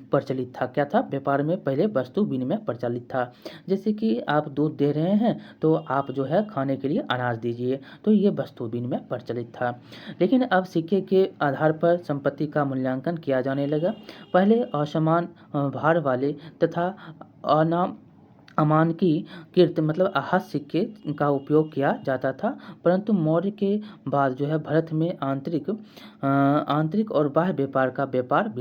Speaker 1: प्रचलित था, क्या था, व्यापार में पहले वस्तु विनिमय प्रचलित था। जैसे कि आप दूध दे रहे हैं तो आप जो है खाने के लिए अनाज दीजिए, तो ये वस्तु विनिमय प्रचलित था। लेकिन अब सिक्के के आधार पर संपत्ति का मूल्यांकन किया जाने लगा। पहले असमान भार वाले तथा अनाम अमानकीकृत मतलब आहत सिक्के का उपयोग किया जाता था, परंतु मौर्य के बाद जो है भारत में आंतरिक और बाह्य व्यापार का व्यापक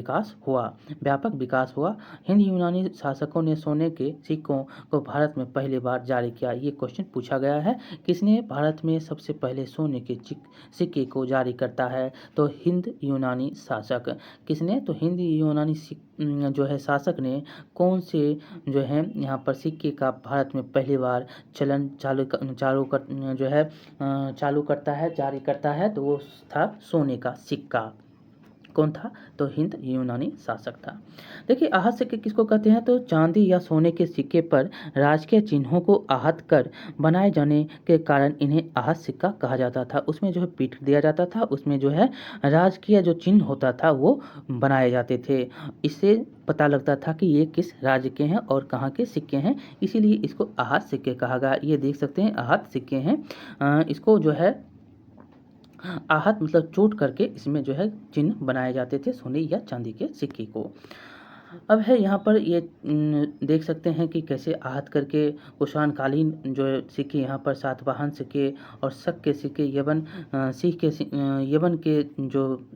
Speaker 1: विकास हुआ। हिंद यूनानी शासकों ने सोने के सिक्कों को भारत में पहली बार जारी किया। ये क्वेश्चन पूछा गया है, किसने भारत में सबसे पहले सोने के सिक्के को जारी करता है, तो हिंद यूनानी शासक। किसने, तो हिंद यूनानी जो है शासक ने कौन से जो है यहाँ पर सिक्के का भारत में पहली बार चलन चालू करता है, जारी करता है, तो वो था सोने का सिक्का। कौन था, तो हिंद यूनानी शासक था। देखिए आहत सिक्के किसको कहते हैं, तो चांदी या सोने के सिक्के पर राजकीय चिन्हों को आहत कर बनाए जाने के कारण इन्हें आहत सिक्का कहा जाता था। उसमें जो है पीठ दिया जाता था, उसमें जो है राजकीय जो चिन्ह होता था वो बनाए जाते थे। इससे पता लगता था कि ये किस राज्य के हैं और कहाँ के सिक्के हैं, इसीलिए इसको आहत सिक्के कहा गया। ये देख सकते हैं आहत सिक्के हैं, इसको जो है आहत मतलब चोट करके इसमें जो है चिन्ह बनाए जाते थे सोने या चांदी के सिक्के को। अब है यहाँ पर ये देख सकते हैं कि कैसे आहत करके कुषाण कालीन जो सिक्के यहाँ पर सातवाहन सिक्के और शक के सिक्के यवन के जो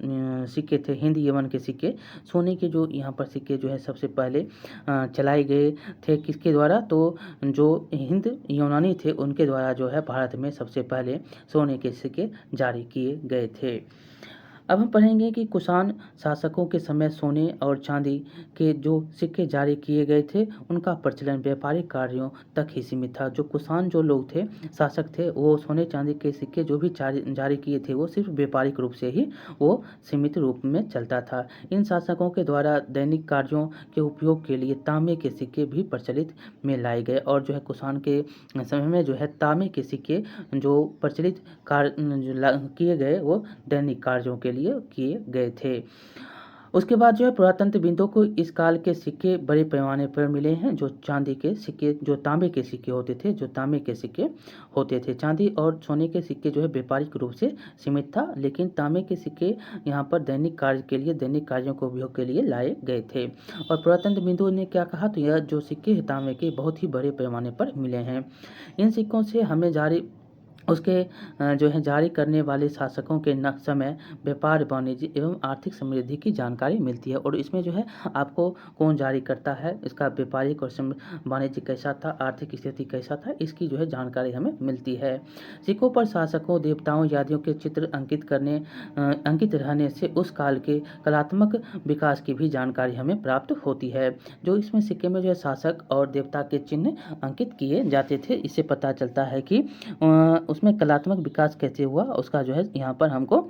Speaker 1: सिक्के थे, हिंद यवन के सिक्के, सोने के जो यहाँ पर सिक्के जो है सबसे पहले चलाए गए थे किसके द्वारा, तो जो हिंद यूनानी थे उनके द्वारा जो है भारत में सबसे पहले सोने के सिक्के जारी किए गए थे। अब हम पढ़ेंगे कि कुषाण शासकों के समय सोने और चांदी के जो सिक्के जारी किए गए थे उनका प्रचलन व्यापारिक कार्यों तक ही सीमित था। जो कुषाण जो लोग थे, शासक थे, वो सोने चांदी के सिक्के जो भी जारी किए थे वो सिर्फ व्यापारिक रूप से ही वो सीमित रूप में चलता था। इन शासकों के द्वारा दैनिक कार्यों के उपयोग के लिए तांबे के सिक्के भी प्रचलित में लाए गए, और जो है कुषाण के समय में जो है तांबे के सिक्के जो प्रचलित किए गए वो दैनिक कार्यों के लिए किए गए थे। उसके बाद जो है पुरातत्वविदों को इस काल के सिक्के बड़े पैमाने पर मिले हैं। जो चांदी के सिक्के, जो तांबे के सिक्के होते थे, चांदी और सोने के सिक्के जो है व्यापारिक रूप से सीमित था, लेकिन तांबे के सिक्के यहाँ पर दैनिक कार्यों के उपयोग के लिए लाए गए थे। और पुरातत्वविदों ने क्या कहा, तो यह जो सिक्के हैं तांबे के बहुत ही बड़े पैमाने पर मिले हैं। इन सिक्कों से हमें जो है जारी करने वाले शासकों के समय व्यापार वाणिज्य एवं आर्थिक समृद्धि की जानकारी मिलती है, और इसमें जो है आपको कौन जारी करता है, इसका व्यापारिक और वाणिज्य कैसा था, आर्थिक स्थिति कैसा था, इसकी जो है जानकारी हमें मिलती है। सिक्कों पर शासकों, देवताओं, आदियों के चित्र अंकित रहने से उस काल के कलात्मक विकास की भी जानकारी हमें प्राप्त होती है। जो इसमें सिक्के में जो है शासक और देवता के चिन्ह अंकित किए जाते थे, इससे पता चलता है कि उसमें कलात्मक विकास कैसे हुआ, उसका जो है यहाँ पर हमको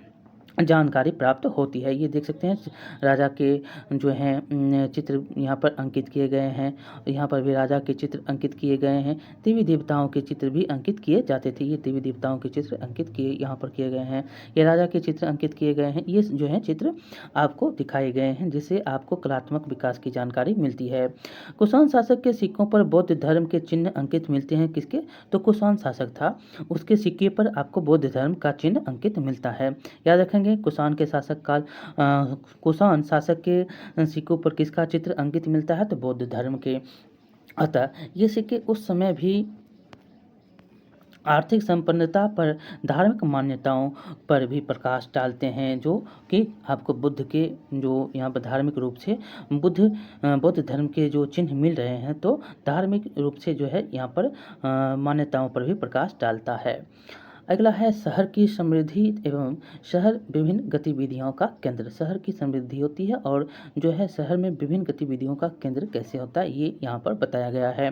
Speaker 1: जानकारी प्राप्त होती है। ये देख सकते हैं राजा के जो हैं चित्र यहाँ पर अंकित किए गए हैं, यहाँ पर भी राजा के चित्र अंकित किए गए हैं। देवी देवताओं के चित्र भी अंकित किए जाते थे, ये देवी देवताओं के चित्र अंकित किए यहाँ पर किए गए हैं। ये राजा के चित्र अंकित किए गए हैं, ये जो है चित्र आपको दिखाए गए हैं, जिससे आपको कलात्मक विकास की जानकारी मिलती है। कुषाण शासक के सिक्कों पर बौद्ध धर्म के चिन्ह अंकित मिलते हैं, किसके, तो कुषाण शासक था, उसके सिक्के पर आपको बौद्ध धर्म का चिन्ह अंकित मिलता है। याद रखेंगे कुषाण शासक के सिक्कों पर किसका चित्र अंकित मिलता है, तो बौद्ध धर्म के। अतः ये सिक्के उस समय भी आर्थिक संपन्नता पर धार्मिक मान्यताओं पर भी प्रकाश डालते हैं, जो कि आपको बुद्ध के जो यहाँ पर धार्मिक रूप से बौद्ध धर्म के जो चिन्ह मिल रहे हैं, तो धार्मिक रूप से जो है यहाँ पर मान्यताओं पर भी प्रकाश डालता है। अगला है शहर की समृद्धि एवं शहर विभिन्न गतिविधियों का केंद्र। शहर की समृद्धि होती है और जो है शहर में विभिन्न गतिविधियों का केंद्र कैसे होता है, ये यहाँ पर बताया गया है।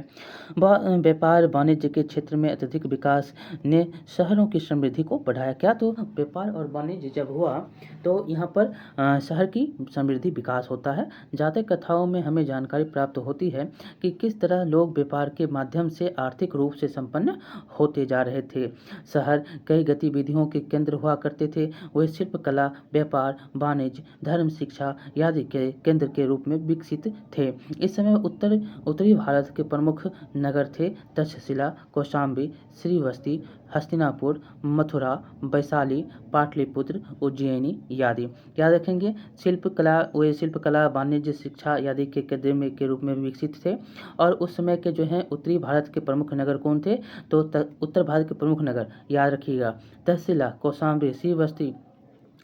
Speaker 1: व्यापार वाणिज्य के क्षेत्र में अत्यधिक विकास ने शहरों की समृद्धि को बढ़ाया। क्या? तो व्यापार और वाणिज्य जब हुआ तो यहाँ पर शहर की समृद्धि विकास होता है। जातक कथाओं में हमें जानकारी प्राप्त होती है कि किस तरह लोग व्यापार के माध्यम से आर्थिक रूप से संपन्न होते जा रहे थे। शहर कई गतिविधियों के केंद्र हुआ करते थे। वे शिल्पकला, व्यापार, वाणिज्य, धर्म, शिक्षा आदि के केंद्र के रूप में विकसित थे। इस समय उत्तरी भारत के प्रमुख नगर थे तक्षशिला, कौशाम्बी, श्रीवस्ती, हस्तिनापुर, मथुरा, वैशाली, पाटलिपुत्र, उज्जैनी आदि। याद रखेंगे, शिल्पकला, वाणिज्य, शिक्षा आदि के केंद्र में के रूप में विकसित थे। और उस समय के जो हैं उत्तरी भारत के प्रमुख नगर कौन थे? तो उत्तर भारत के प्रमुख नगर याद रखिएगा, तक्षशिला, कौशाम्बी,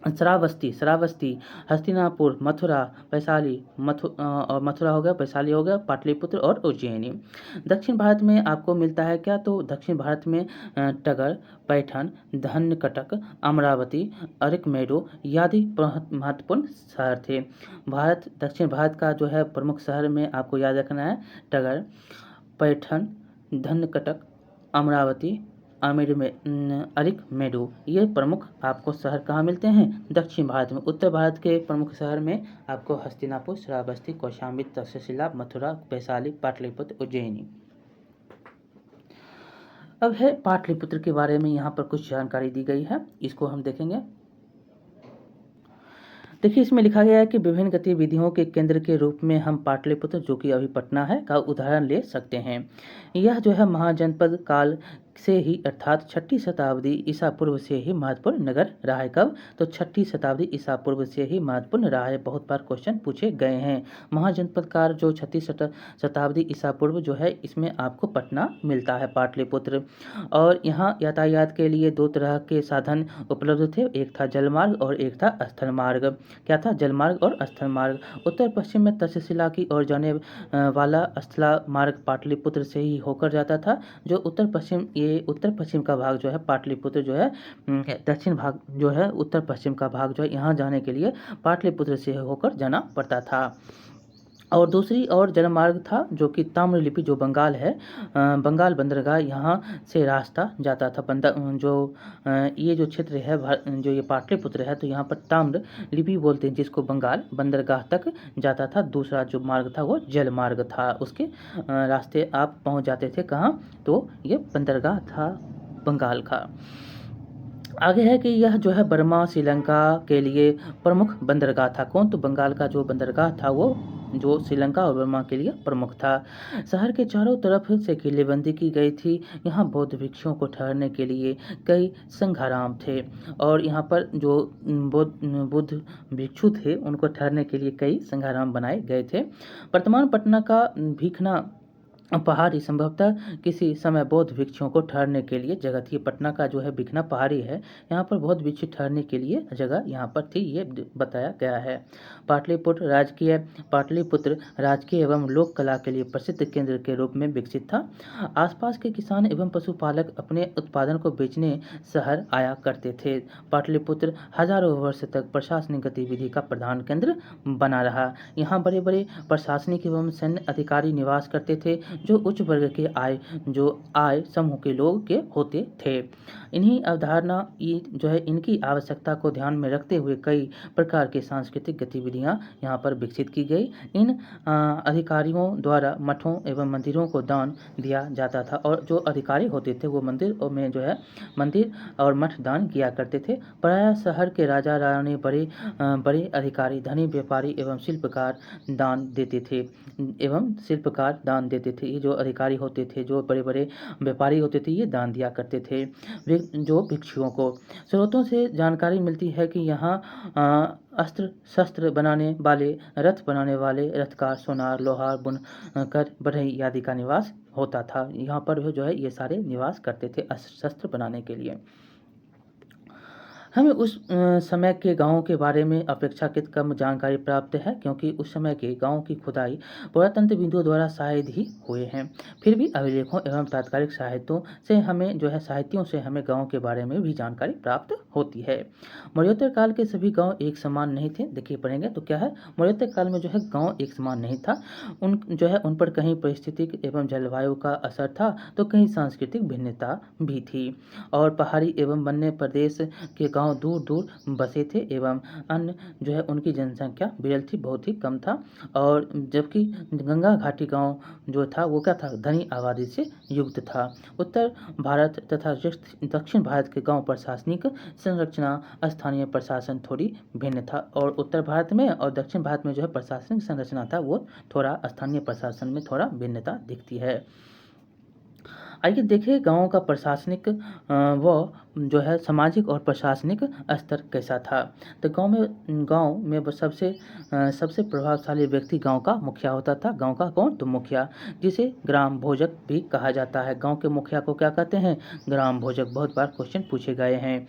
Speaker 1: श्रावस्ती, हस्तिनापुर, मथुरा, वैशाली, और मथुरा हो गया, वैशाली हो गया, पाटलिपुत्र और उज्जैनी। दक्षिण भारत में आपको मिलता है क्या? तो दक्षिण भारत में टगर, पैठन, धन्यकटक, अमरावती, अरिकमेडो आदि महत्वपूर्ण शहर थे। दक्षिण भारत का जो है प्रमुख शहर में आपको याद रखना है टगर, पैठन, धन्यकटक, अमरावती, अरिकमेडो, ये प्रमुख आपको शहर कहाँ मिलते हैं? दक्षिण भारत में। उत्तर भारत के प्रमुख शहर में आपको हस्तिनापुर, श्रावस्ती, कौशाम्बी, तक्षशिला, मथुरा, वैशाली, पाटलिपुत्र, उज्जैनी। अब है पाटलिपुत्र के बारे में यहाँ पर कुछ जानकारी दी गई है, इसको हम देखेंगे। देखिए, इसमें लिखा गया है कि विभिन्न गतिविधियों के केंद्र के रूप में हम पाटलिपुत्र, जो कि अभी पटना है, का उदाहरण ले सकते हैं। यह जो है महाजनपद काल से ही अर्थात 6ठी शताब्दी ईसा पूर्व से ही महत्वपूर्ण नगर रहा है। कब? तो 6ठी शताब्दी ईसा पूर्व से ही महत्वपूर्ण रहा है। बहुत बार क्वेश्चन पूछे गए हैं। महाजनपद काल जो 6ठी शताब्दी ईसा पूर्व जो है, इसमें आपको पटना मिलता है, पाटलिपुत्र। और यहाँ यातायात के लिए 2 तरह के साधन उपलब्ध थे, एक था जलमार्ग और एक था स्थल मार्ग। क्या था? जलमार्ग और स्थल मार्ग। उत्तर पश्चिम में तक्षशिला की ओर जाने वाला स्थल मार्ग पाटलिपुत्र से ही होकर जाता था। जो उत्तर पश्चिम का भाग जो है पाटलिपुत्र जो है, दक्षिण भाग जो है उत्तर पश्चिम का भाग जो है, यहाँ जाने के लिए पाटलिपुत्र से होकर जाना पड़ता था। और दूसरी और जलमार्ग था जो कि ताम्रलिप्ति, जो बंगाल है, बंगाल बंदरगाह, यहाँ से रास्ता जाता था। ये जो क्षेत्र है, जो ये पाटलिपुत्र है, तो यहाँ पर ताम्रलिप्ति बोलते हैं जिसको, बंगाल बंदरगाह तक जाता था। दूसरा जो मार्ग था वो जल मार्ग था, उसके रास्ते आप पहुँच जाते थे कहाँ? तो ये बंदरगाह था बंगाल का। आगे है कि यह जो है बर्मा, श्रीलंका के लिए प्रमुख बंदरगाह था। कौन? तो बंगाल का जो बंदरगाह था वो जो श्रीलंका और बर्मा के लिए प्रमुख था। शहर के चारों तरफ से किलेबंदी की गई थी। यहाँ बौद्ध भिक्षुओं को ठहरने के लिए कई संघाराम थे, और यहाँ पर जो बुद्ध भिक्षु थे उनको ठहरने के लिए कई संघाराम बनाए गए थे। वर्तमान पटना का भीखना पहाड़ी संभवतः किसी समय बौद्ध भिक्षुओं को ठहरने के लिए जगह थी। पटना का जो है भिखना पहाड़ी है, यहाँ पर बौद्ध भिक्षु ठहरने के लिए जगह यहाँ पर थी, ये बताया गया है। पाटलिपुत्र राजकीय एवं लोक कला के लिए प्रसिद्ध केंद्र के रूप में विकसित था। आसपास के किसान एवं पशुपालक अपने उत्पादन को बेचने शहर आया करते थे। पाटलिपुत्र हजारों वर्ष तक प्रशासनिक गतिविधि का प्रधान केंद्र बना रहा। यहाँ बड़े बड़े प्रशासनिक एवं सैन्य अधिकारी निवास करते थे, जो उच्च वर्ग के आय समूह के लोग के होते थे। इन्हीं अवधारणा जो है, इनकी आवश्यकता को ध्यान में रखते हुए कई प्रकार की सांस्कृतिक गतिविधियां यहाँ पर विकसित की गई। इन अधिकारियों द्वारा मठों एवं मंदिरों को दान दिया जाता था, और जो अधिकारी होते थे वो मंदिर और मठ दान किया करते थे। प्रायः शहर के राजा रानी, बड़े अधिकारी, धनी व्यापारी एवं शिल्पकार दान देते थे। ये जो अधिकारी होते थे, जो बड़े-बड़े व्यापारी होते थे, ये दान दिया करते थे जो भिक्षुओं को। स्रोतों से जानकारी मिलती है कि यहाँ अस्त्र-शस्त्र बनाने वाले, रथ बनाने वाले, रथकार, सोनार, लोहार, बुनकर, बढ़ई आदि का निवास होता था। यहाँ पर जो है ये सारे निवास करते थे अस्त्र-शस्त्र बनाने के लिए। हमें उस समय के गाँव के बारे में अपेक्षाकृत कम जानकारी प्राप्त है, क्योंकि उस समय के गाँव की खुदाई पुरातत्वविदों द्वारा शायद ही हुए हैं। फिर भी अभिलेखों एवं तात्कालिक साहित्यों से हमें गाँव के बारे में भी जानकारी प्राप्त होती है। मौर्योत्तर काल के सभी गाँव एक समान नहीं थे। देखिए पढ़ेंगे तो क्या है, मौर्योत्तर काल में जो है गाँव एक समान नहीं था। उन पर कहीं पारिस्थितिक एवं जलवायु का असर था, तो कहीं सांस्कृतिक भिन्नता भी थी, और पहाड़ी एवं वन्य प्रदेश के गांव दूर दूर बसे थे एवं अन्य जो है उनकी जनसंख्या विरल थी, बहुत ही कम था। और जबकि गंगा घाटी गांव जो था वो क्या था, धनी आबादी से युक्त था। उत्तर भारत तथा दक्षिण भारत के गांव प्रशासनिक संरचना, स्थानीय प्रशासन थोड़ी भिन्न था, और उत्तर भारत में और दक्षिण भारत में जो है प्रशासनिक संरचना था वो थोड़ा स्थानीय प्रशासन में थोड़ा भिन्नता दिखती है। आइए देखिए गाँव का प्रशासनिक व जो है सामाजिक और प्रशासनिक स्तर कैसा था। तो गाँव में सबसे प्रभावशाली व्यक्ति गाँव का मुखिया होता था। गाँव का कौन? तो मुखिया, जिसे ग्राम भोजक भी कहा जाता है। गाँव के मुखिया को क्या कहते हैं? ग्राम भोजक। बहुत बार क्वेश्चन पूछे गए हैं।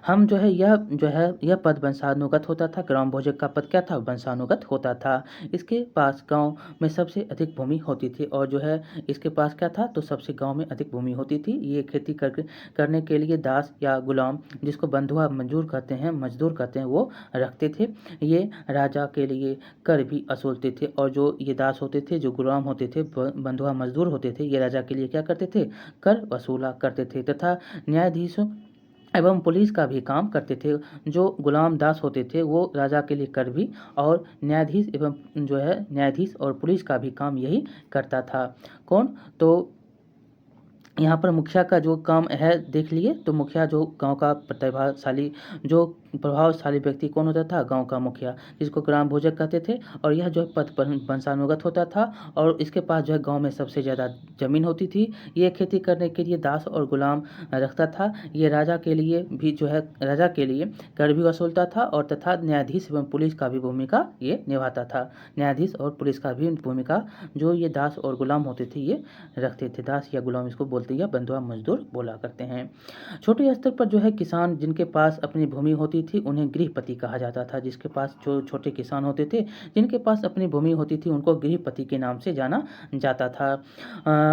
Speaker 1: हम जो है यह पद वंशानुगत होता था। ग्राम भोजक का पद क्या था? वंशानुगत होता था। इसके पास गाँव में सबसे अधिक भूमि होती थी, और जो है इसके पास क्या था? तो सबसे गाँव में अधिक भूमि होती थी। ये खेती करने के लिए दास या गुलाम, जिसको बंधुआ मजदूर कहते हैं, वो रखते थे। ये राजा के लिए कर भी वसूलते थे, और जो ये दास होते थे, जो गुलाम होते थे, बंधुआ मजदूर होते थे, ये राजा के लिए क्या करते थे? कर वसूला करते थे, तथा न्यायाधीश एवं पुलिस का भी काम करते थे। जो गुलाम दास होते थे वो राजा के लिए कर भी, और न्यायाधीश और पुलिस का भी काम यही करता था। कौन? तो यहाँ पर मुखिया का जो काम है देख लिए। तो मुखिया जो गांव का प्रभावशाली व्यक्ति कौन होता था? गांव का मुखिया, जिसको ग्राम भोजक कहते थे। और यह जो है पद वंशानुगत होता था, और इसके पास जो है गांव में सबसे ज़्यादा ज़मीन होती थी। ये खेती करने के लिए दास और गुलाम रखता था। ये राजा के लिए कर भी वसूलता था, और तथा न्यायाधीश एवं पुलिस का भी भूमिका ये निभाता था। न्यायाधीश और पुलिस का भी भूमिका जो ये दास और गुलाम होते थे ये रखते थे। दास या गुलाम इसको बोलते हैं, बंधुआ मजदूर बोला करते हैं। छोटे स्तर पर जो है किसान जिनके पास अपनी भूमि होती थी उन्हें गृहपति कहा जाता था। जिसके पास जो छोटे किसान होते थे जिनके पास अपनी भूमि होती थी उनको गृहपति के नाम से जाना जाता था।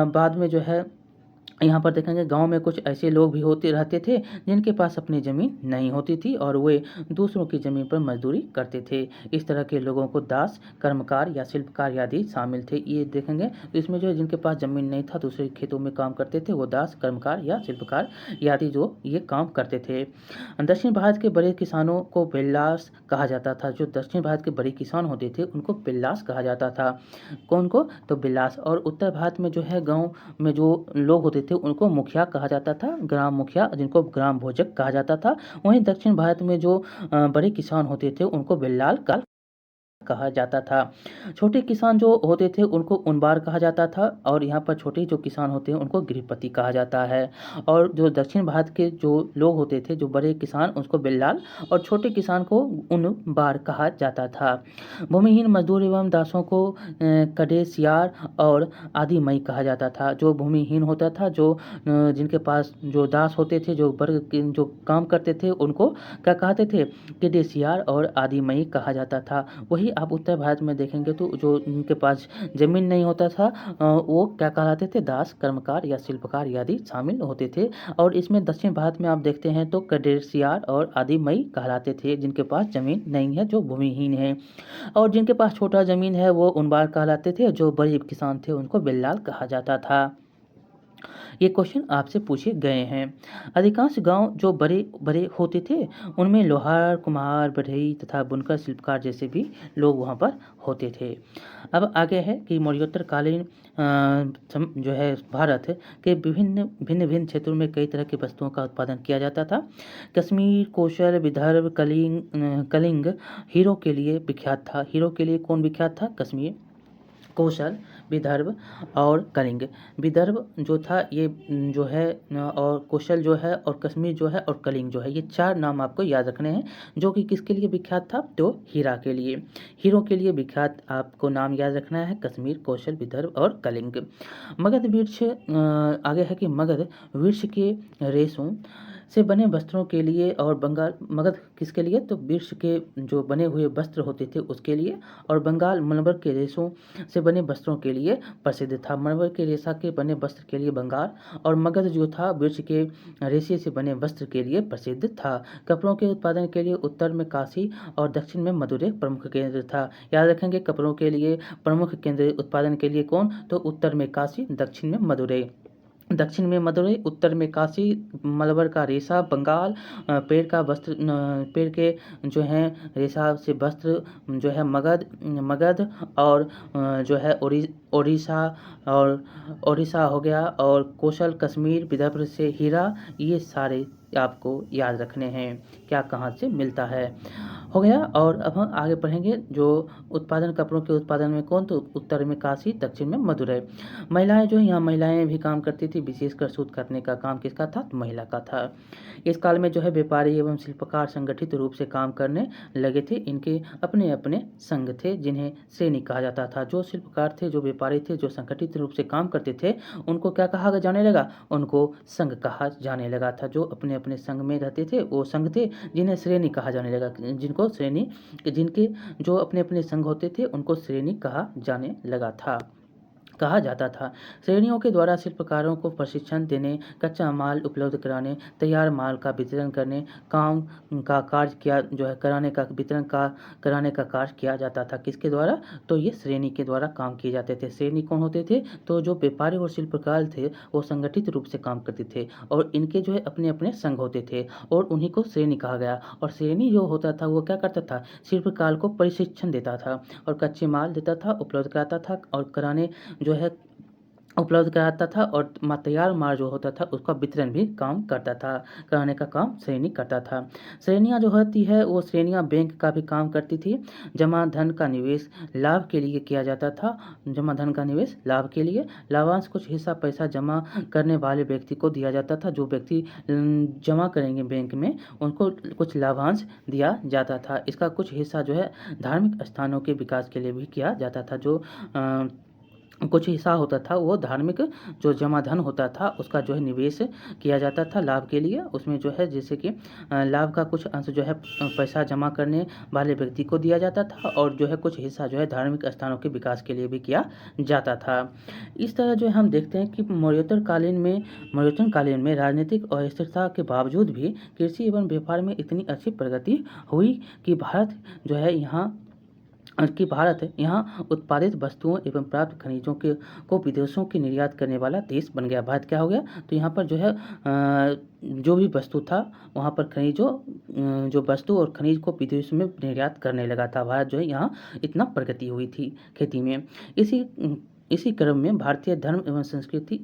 Speaker 1: बाद में जो है यहाँ पर देखेंगे गांव में कुछ ऐसे लोग भी रहते थे जिनके पास अपनी ज़मीन नहीं होती थी, और वे दूसरों की ज़मीन पर मजदूरी करते थे। इस तरह के लोगों को दास, कर्मकार या शिल्पकार आदि शामिल थे। ये देखेंगे तो इसमें जो है जिनके पास ज़मीन नहीं था, दूसरे खेतों में काम करते थे, वो दास, कर्मकार या शिल्पकार आदि जो ये काम करते थे। दक्षिण भारत के बड़े किसानों को बिल्लास कहा जाता था। जो दक्षिण भारत के बड़े किसान होते थे उनको बिल्लास कहा जाता था। कौन को? तो बिल्लास। और उत्तर भारत में जो है गाँव में जो लोग होते थे उनको मुखिया कहा जाता था, ग्राम मुखिया, जिनको ग्राम भोजक कहा जाता था। वहीं दक्षिण भारत में जो बड़े किसान होते थे उनको बिल्लाल कहा जाता था। छोटे किसान जो होते थे उनको उनबार कहा जाता था, और यहाँ पर छोटे जो किसान होते हैं उनको गृहपति कहा जाता है। और जो दक्षिण भारत के जो लोग होते थे, जो बड़े किसान, उसको बिल्लाल, और छोटे किसान को उनबार कहा जाता था। भूमिहीन मजदूर एवं दासों को कडेसियार और आदि मई कहा जाता था। जो भूमिहीन होता था, जिनके पास जो दास होते थे, जो जो काम करते थे, उनको क्या कहते थे? कडेसियार और आदि मई कहा जाता था। वही आप उत्तर भारत में देखेंगे तो जो उनके पास ज़मीन नहीं होता था वो क्या कहलाते थे? दास, कर्मकार या शिल्पकार आदि शामिल होते थे। और इसमें दक्षिण भारत में आप देखते हैं तो कडेसियार और आदि मई कहलाते थे, जिनके पास ज़मीन नहीं है, जो भूमिहीन है। और जिनके पास छोटा ज़मीन है वो उनबार कहलाते थे। जो बड़े किसान थे उनको बिल्लाल कहा जाता था। ये क्वेश्चन आपसे पूछे गए हैं। अधिकांश गांव जो बड़े बड़े होते थे उनमें लोहार, कुम्हार, बढ़ई तथा बुनकर, शिल्पकार जैसे भी लोग वहाँ पर होते थे। अब आगे है कि मौर्योत्तर कालीन जो है भारत के भिन्न भिन्न क्षेत्रों में कई तरह की वस्तुओं का उत्पादन किया जाता था। कश्मीर, कौशल, विदर्भ, कलिंग हीरो के लिए विख्यात था। हीरो के लिए कौन विख्यात था? कश्मीर, कौशल, विदर्भ और कलिंग। विदर्भ जो था ये जो है और कौशल जो है और कश्मीर जो है और कलिंग जो है, ये 4 नाम आपको याद रखने हैं, जो कि किसके लिए विख्यात था? तो हीरा के लिए, हीरो के लिए विख्यात आपको नाम याद रखना है, कश्मीर, कौशल, विदर्भ और कलिंग। मगध वृक्ष आगे है कि मगध वृक्ष के रेशों से बने वस्त्रों के लिए और बंगाल मगध किसके लिए? तो वृक्ष के जो बने हुए वस्त्र होते थे उसके लिए, और बंगाल मलबर के रेशों से बने वस्त्रों के लिए प्रसिद्ध था। मलबर के रेशा के बने वस्त्र के लिए बंगाल, और मगध जो था वृक्ष के रेशे से बने वस्त्र के लिए प्रसिद्ध था। कपड़ों के उत्पादन के लिए उत्तर में काशी और दक्षिण में मदुरै प्रमुख केंद्र था। याद रखेंगे, कपड़ों के लिए प्रमुख केंद्र उत्पादन के लिए कौन? तो उत्तर में काशी, दक्षिण में मदुरै। दक्षिण में मदुरै, उत्तर में काशी, मलबर का रेशा बंगाल, पेड़ का वस्त्र पेड़ के जो है रेशा से वस्त्र जो है मगध मगध और जो है उड़ीसा और उड़ीसा हो गया, और कौशल कश्मीर, विदर्भ से हीरा, ये सारे आपको याद रखने हैं क्या कहाँ से मिलता है। हो गया। और अब हम आगे पढ़ेंगे जो उत्पादन, कपड़ों के उत्पादन में कौन? तो उत्तर में काशी, दक्षिण में मदुरै। महिलाएं जो यहाँ महिलाएं भी काम करती थी, विशेषकर सूत काटने का काम किसका था? तो महिला का था। इस काल में जो है व्यापारी एवं शिल्पकार संगठित रूप से काम करने लगे थे। इनके अपने अपने संघ थे जिन्हें श्रेणी कहा जाता था। जो शिल्पकार थे, जो व्यापारी थे, जो संगठित रूप से काम करते थे, उनको क्या कहा जाने लगा? उनको संघ कहा जाने लगा था। जो अपने अपने संघ में रहते थे वो संघ थे, जिन्हें श्रेणी कहा जाने लगा। जिनके जो अपने अपने संघ होते थे उनको श्रेणी कहा जाता था। श्रेणियों के द्वारा शिल्पकारों को प्रशिक्षण देने, कच्चा माल उपलब्ध कराने, तैयार माल का वितरण करने, काम का कार्य किया जो है कराने का वितरण का कराने का कार्य किया जाता था। किसके द्वारा? तो ये श्रेणी के द्वारा काम किए जाते थे। श्रेणी कौन होते थे? तो जो व्यापारी और शिल्पकार थे वो संगठित रूप से काम करते थे, और इनके जो है अपने अपने संघ होते थे, और उन्हीं को श्रेणी कहा गया। और श्रेणी जो होता था वो क्या करता था? शिल्पकार को प्रशिक्षण देता था और कच्चे माल देता था, उपलब्ध कराता था, और जो है उपलब्ध कराता था, और तैयार माल जो होता था उसका वितरण भी कराने का काम श्रेणी करता था। श्रेणियाँ जो होती है वो श्रेणियाँ बैंक का भी काम करती थी। जमा धन का निवेश लाभ के लिए किया जाता था। जमा धन का निवेश लाभ के लिए, लाभांश कुछ हिस्सा पैसा जमा करने वाले व्यक्ति को दिया जाता था। जो व्यक्ति जमा करेंगे बैंक में उनको कुछ लाभांश दिया जाता था। इसका कुछ हिस्सा जो है धार्मिक स्थानों के विकास के लिए भी किया जाता था। जो कुछ हिस्सा होता था वो धार्मिक जो जमा धन होता था उसका जो है निवेश किया जाता था लाभ के लिए। उसमें जो है जैसे कि लाभ का कुछ अंश जो है पैसा जमा करने वाले व्यक्ति को दिया जाता था, और जो है कुछ हिस्सा जो है धार्मिक स्थानों के विकास के लिए भी किया जाता था। इस तरह जो है हम देखते हैं कि मौर्योत्तर कालीन में राजनीतिक अस्थिरता के बावजूद भी कृषि एवं व्यापार में इतनी अच्छी प्रगति हुई कि भारत यहाँ उत्पादित वस्तुओं एवं प्राप्त खनिजों को विदेशों की निर्यात करने वाला देश बन गया। भारत क्या हो गया? तो यहाँ पर जो है जो भी वस्तु था वहाँ पर जो वस्तु और खनिज को विदेश में निर्यात करने लगा था। भारत जो है यहाँ इतना प्रगति हुई थी खेती में। इसी क्रम में भारतीय धर्म एवं संस्कृति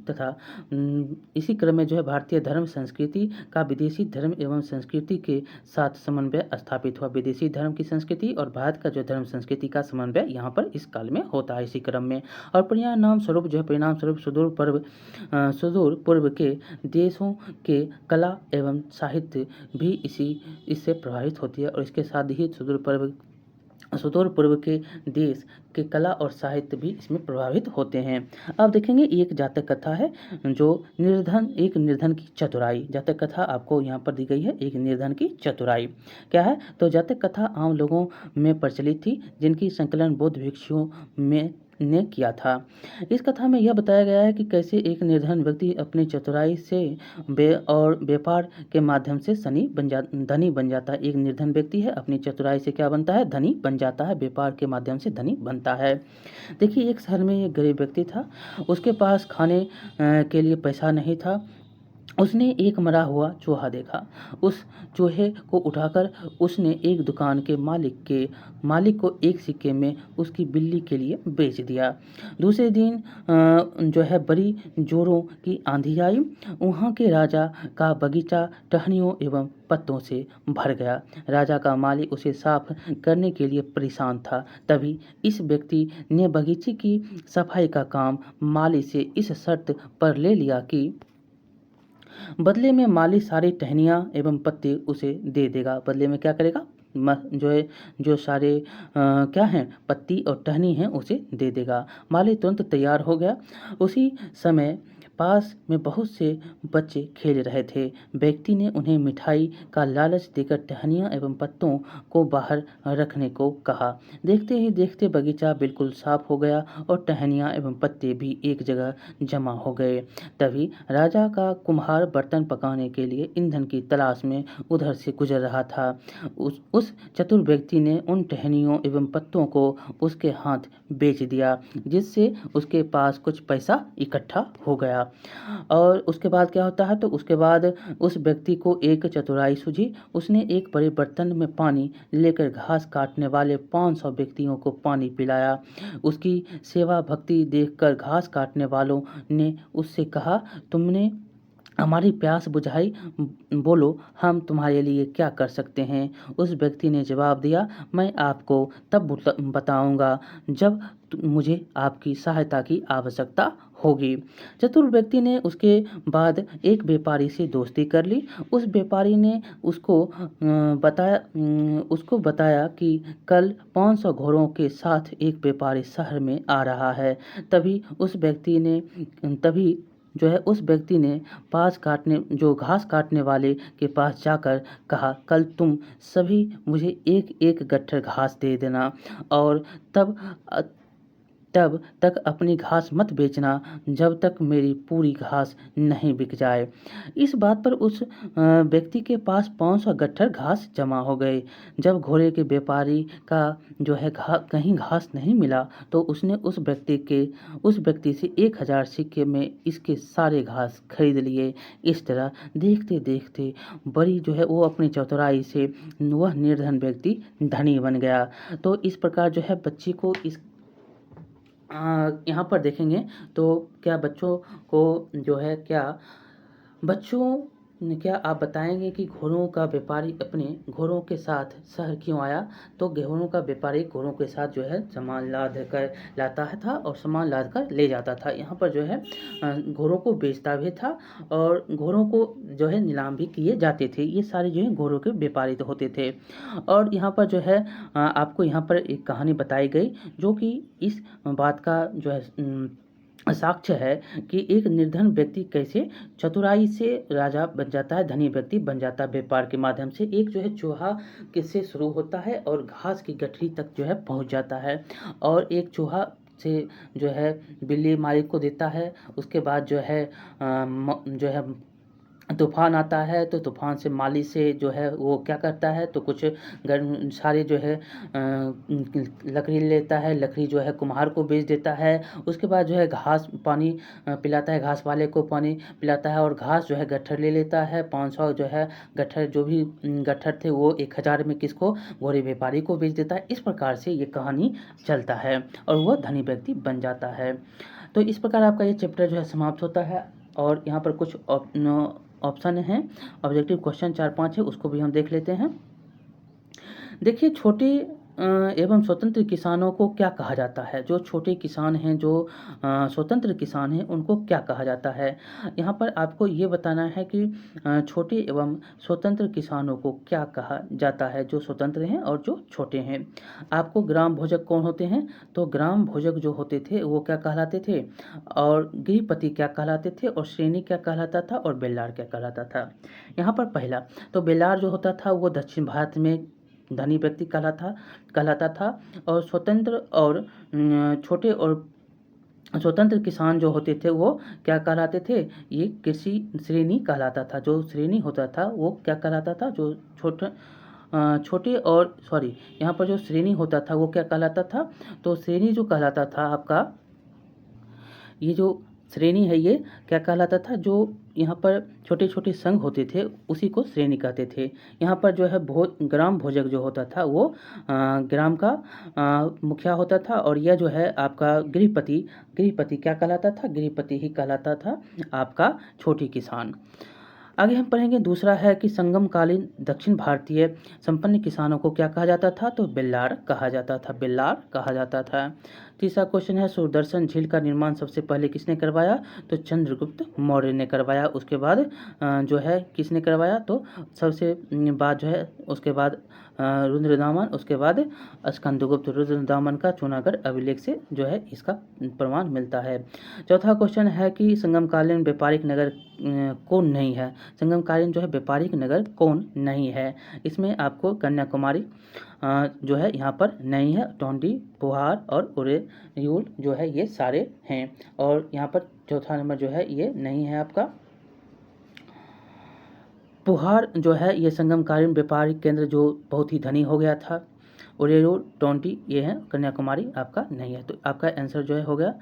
Speaker 1: का विदेशी धर्म एवं संस्कृति के साथ समन्वय स्थापित हुआ। विदेशी धर्म की संस्कृति और भारत का जो धर्म संस्कृति का समन्वय यहाँ पर इस काल में होता है, इसी क्रम में। और परिणाम स्वरूप सुदूर पूर्व के देशों के कला एवं साहित्य भी इससे प्रभावित होती है, और इसके साथ ही सुदूर पूर्व के देश के कला और साहित्य भी इसमें प्रभावित होते हैं। अब देखेंगे एक जातक कथा है जो एक निर्धन की चतुराई। जातक कथा आपको यहाँ पर दी गई है, एक निर्धन की चतुराई क्या है? तो जातक कथा आम लोगों में प्रचलित थी जिनकी संकलन बौद्ध भिक्षुओं ने किया था। इस कथा में यह बताया गया है कि कैसे एक निर्धन व्यक्ति अपनी चतुराई से और व्यापार के माध्यम से धनी बन जाता है। एक निर्धन व्यक्ति है, अपनी चतुराई से क्या बनता है? धनी बन जाता है, व्यापार के माध्यम से धनी बनता है। देखिए, एक शहर में एक गरीब व्यक्ति था, उसके पास खाने के लिए पैसा नहीं था। उसने एक मरा हुआ चूहा देखा। उस चूहे को उठाकर उसने एक दुकान के मालिक को एक सिक्के में उसकी बिल्ली के लिए बेच दिया। दूसरे दिन जो है बड़ी जोरों की आंधी आई। वहाँ के राजा का बगीचा टहनियों एवं पत्तों से भर गया। राजा का माली उसे साफ करने के लिए परेशान था। तभी इस व्यक्ति ने बगीचे की सफाई का काम माली से इस शर्त पर ले लिया कि बदले में माली सारी टहनियाँ एवं पत्ते उसे दे देगा। बदले में क्या करेगा? जो है जो सारे क्या हैं पत्ती और टहनी हैं उसे दे देगा। माली तुरंत तैयार हो गया। उसी समय पास में बहुत से बच्चे खेल रहे थे। व्यक्ति ने उन्हें मिठाई का लालच देकर टहनियाँ एवं पत्तों को बाहर रखने को कहा। देखते ही देखते बगीचा बिल्कुल साफ हो गया और टहनियाँ एवं पत्ते भी एक जगह जमा हो गए। तभी राजा का कुम्हार बर्तन पकाने के लिए ईंधन की तलाश में उधर से गुजर रहा था। उस चतुर व्यक्ति ने उन टहनियों एवं पत्तों को उसके हाथ बेच दिया, जिससे उसके पास कुछ पैसा इकट्ठा हो गया। और उसके बाद क्या होता है, तो उसके बाद उस व्यक्ति को एक चतुराई सूझी। उसने एक बड़े बर्तन में पानी लेकर घास काटने वाले 500 व्यक्तियों को पानी पिलाया। उसकी सेवा भक्ति देखकर घास काटने वालों ने उससे कहा, तुमने हमारी प्यास बुझाई, बोलो हम तुम्हारे लिए क्या कर सकते हैं। उस व्यक्ति ने जवाब दिया, मैं आपको तब बताऊंगा जब मुझे आपकी सहायता की आवश्यकता होगी। चतुर व्यक्ति ने उसके बाद एक व्यापारी से दोस्ती कर ली। उस व्यापारी ने उसको बताया कि कल 500 घोड़ों के साथ एक व्यापारी शहर में आ रहा है। तभी उस व्यक्ति ने घास काटने वाले के पास जाकर कहा, कल तुम सभी मुझे एक एक गट्ठर घास दे देना और तब तक अपनी घास मत बेचना जब तक मेरी पूरी घास नहीं बिक जाए। इस बात पर उस व्यक्ति के पास 500 गट्ठर घास जमा हो गए। जब घोड़े के व्यापारी का कहीं घास नहीं मिला तो उसने उस व्यक्ति से 1000 सिक्के में इसके सारे घास खरीद लिए। इस तरह देखते देखते बड़ी वो अपनी चतुराई से वह निर्धन व्यक्ति धनी बन गया। तो इस प्रकार बच्चे को यहाँ पर देखेंगे तो क्या बच्चों को क्या आप बताएंगे कि घोड़ों का व्यापारी अपने घोड़ों के साथ शहर क्यों आया? तो घोड़ों का व्यापारी घोड़ों के साथ सामान लाद कर लाता था और सामान लाद कर ले जाता था। यहाँ पर घोड़ों को बेचता भी था और घोड़ों को नीलाम भी किए जाते थे। ये सारे घोड़ों के व्यापारी तो होते थे। और यहाँ पर आपको यहाँ पर एक कहानी बताई गई जो कि इस बात का साक्ष्य है कि एक निर्धन व्यक्ति कैसे चतुराई से राजा बन जाता है, धनी व्यक्ति बन जाता है व्यापार के माध्यम से। एक चूहा किससे शुरू होता है और घास की गठरी तक पहुंच जाता है और एक चूहा से बिल्ली मालिक को देता है। उसके बाद तूफान आता है तो तूफान से माली से वो क्या करता है तो कुछ सारे लकड़ी लेता है। लकड़ी कुम्हार को बेच देता है। उसके बाद घास पानी पिलाता है, घास वाले को पानी पिलाता है और घास गट्ठर ले लेता है। 500 गट्ठर जो भी गट्ठर थे वो 1000 में किसको, घोड़े व्यापारी को बेच देता है। इस प्रकार से ये कहानी चलता है और वह धनी व्यक्ति बन जाता है। तो इस प्रकार आपका ये चैप्टर समाप्त होता है। और यहाँ पर कुछ ऑप्शन हैं, ऑब्जेक्टिव क्वेश्चन 4-5 है, उसको भी हम देख लेते हैं। देखिए, छोटे एवं स्वतंत्र किसानों को क्या कहा जाता है? जो छोटे किसान हैं, जो स्वतंत्र किसान हैं, उनको क्या कहा जाता है? यहाँ पर आपको ये बताना है कि छोटे एवं स्वतंत्र किसानों को क्या कहा जाता है, जो स्वतंत्र हैं और जो छोटे हैं। आपको ग्राम भोजक कौन होते हैं? तो ग्राम भोजक जो होते थे वो क्या कहलाते थे, और गृहपति क्या कहलाते थे, और श्रेणी क्या कहलाता था, और बेल्लार क्या कहलाता था। यहाँ पर पहला तो बेल्लार जो होता था वो दक्षिण भारत में धनी व्यक्ति कहलाता था और स्वतंत्र और छोटे और स्वतंत्र किसान जो होते थे वो क्या कहलाते थे, ये कृषि श्रेणी कहलाता था। जो श्रेणी होता था वो क्या कहलाता था, जो छोटे और यहाँ पर जो श्रेणी होता था वो क्या कहलाता था, तो श्रेणी जो कहलाता था आपका, ये जो श्रेणी है ये क्या कहलाता था, जो यहाँ पर छोटे छोटे संघ होते थे उसी को श्रेणी कहते थे। यहाँ पर जो है ग्राम भोजक जो होता था वो ग्राम का मुखिया होता था, और यह जो है आपका गृहपति गृहपति क्या कहलाता था, गृहपति ही कहलाता था आपका छोटी किसान। आगे हम पढ़ेंगे, दूसरा है कि संगमकालीन दक्षिण भारतीय संपन्न किसानों को क्या कहा जाता था, तो बेल्लार कहा जाता था, बेल्लार कहा जाता था। तीसरा क्वेश्चन है, सुदर्शन झील का निर्माण सबसे पहले किसने करवाया, तो चंद्रगुप्त मौर्य ने करवाया। उसके बाद जो है किसने करवाया, तो सबसे बाद जो है उसके बाद रुद्रदामन, उसके बाद स्कंदगुप्त। रुद्रदामन का जूनागढ़ अभिलेख से जो है इसका प्रमाण मिलता है। चौथा क्वेश्चन है कि संगमकालीन व्यापारिक नगर कौन नहीं है, संगमकालीन जो है व्यापारिक नगर कौन नहीं है। इसमें आपको कन्याकुमारी जो है यहाँ पर नहीं है, टोंडी, पुहार और उरेयूर जो है ये सारे हैं, और यहाँ पर चौथा नंबर जो है ये नहीं है आपका। पुहार जो है ये संगमकालीन व्यापारिक केंद्र जो बहुत ही धनी हो गया था। उरेयूर, टोंटी ये है, कन्याकुमारी आपका नहीं है। तो आपका आंसर जो है हो गया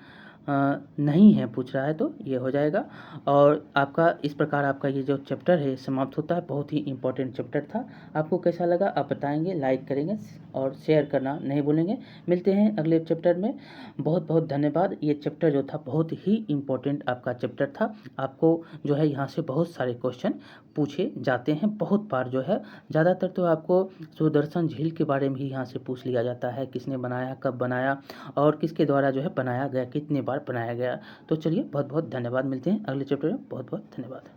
Speaker 1: नहीं है, पूछ रहा है तो ये हो जाएगा। और आपका इस प्रकार आपका ये जो चैप्टर है समाप्त होता है। बहुत ही इंपॉर्टेंट चैप्टर था। आपको कैसा लगा आप बताएंगे, लाइक करेंगे और शेयर करना नहीं भूलेंगे। मिलते हैं अगले चैप्टर में। बहुत बहुत धन्यवाद। ये चैप्टर जो था बहुत ही इंपॉर्टेंट आपका चैप्टर था। आपको जो है यहाँ से बहुत सारे क्वेश्चन पूछे जाते हैं, बहुत बार जो है, ज़्यादातर तो आपको सुदर्शन झील के बारे में ही यहाँ से पूछ लिया जाता है, किसने बनाया, कब बनाया और किसके द्वारा जो है बनाया गया, कितने बार बनाया गया। तो चलिए बहुत बहुत धन्यवाद, मिलते हैं अगले चैप्टर में। बहुत बहुत धन्यवाद।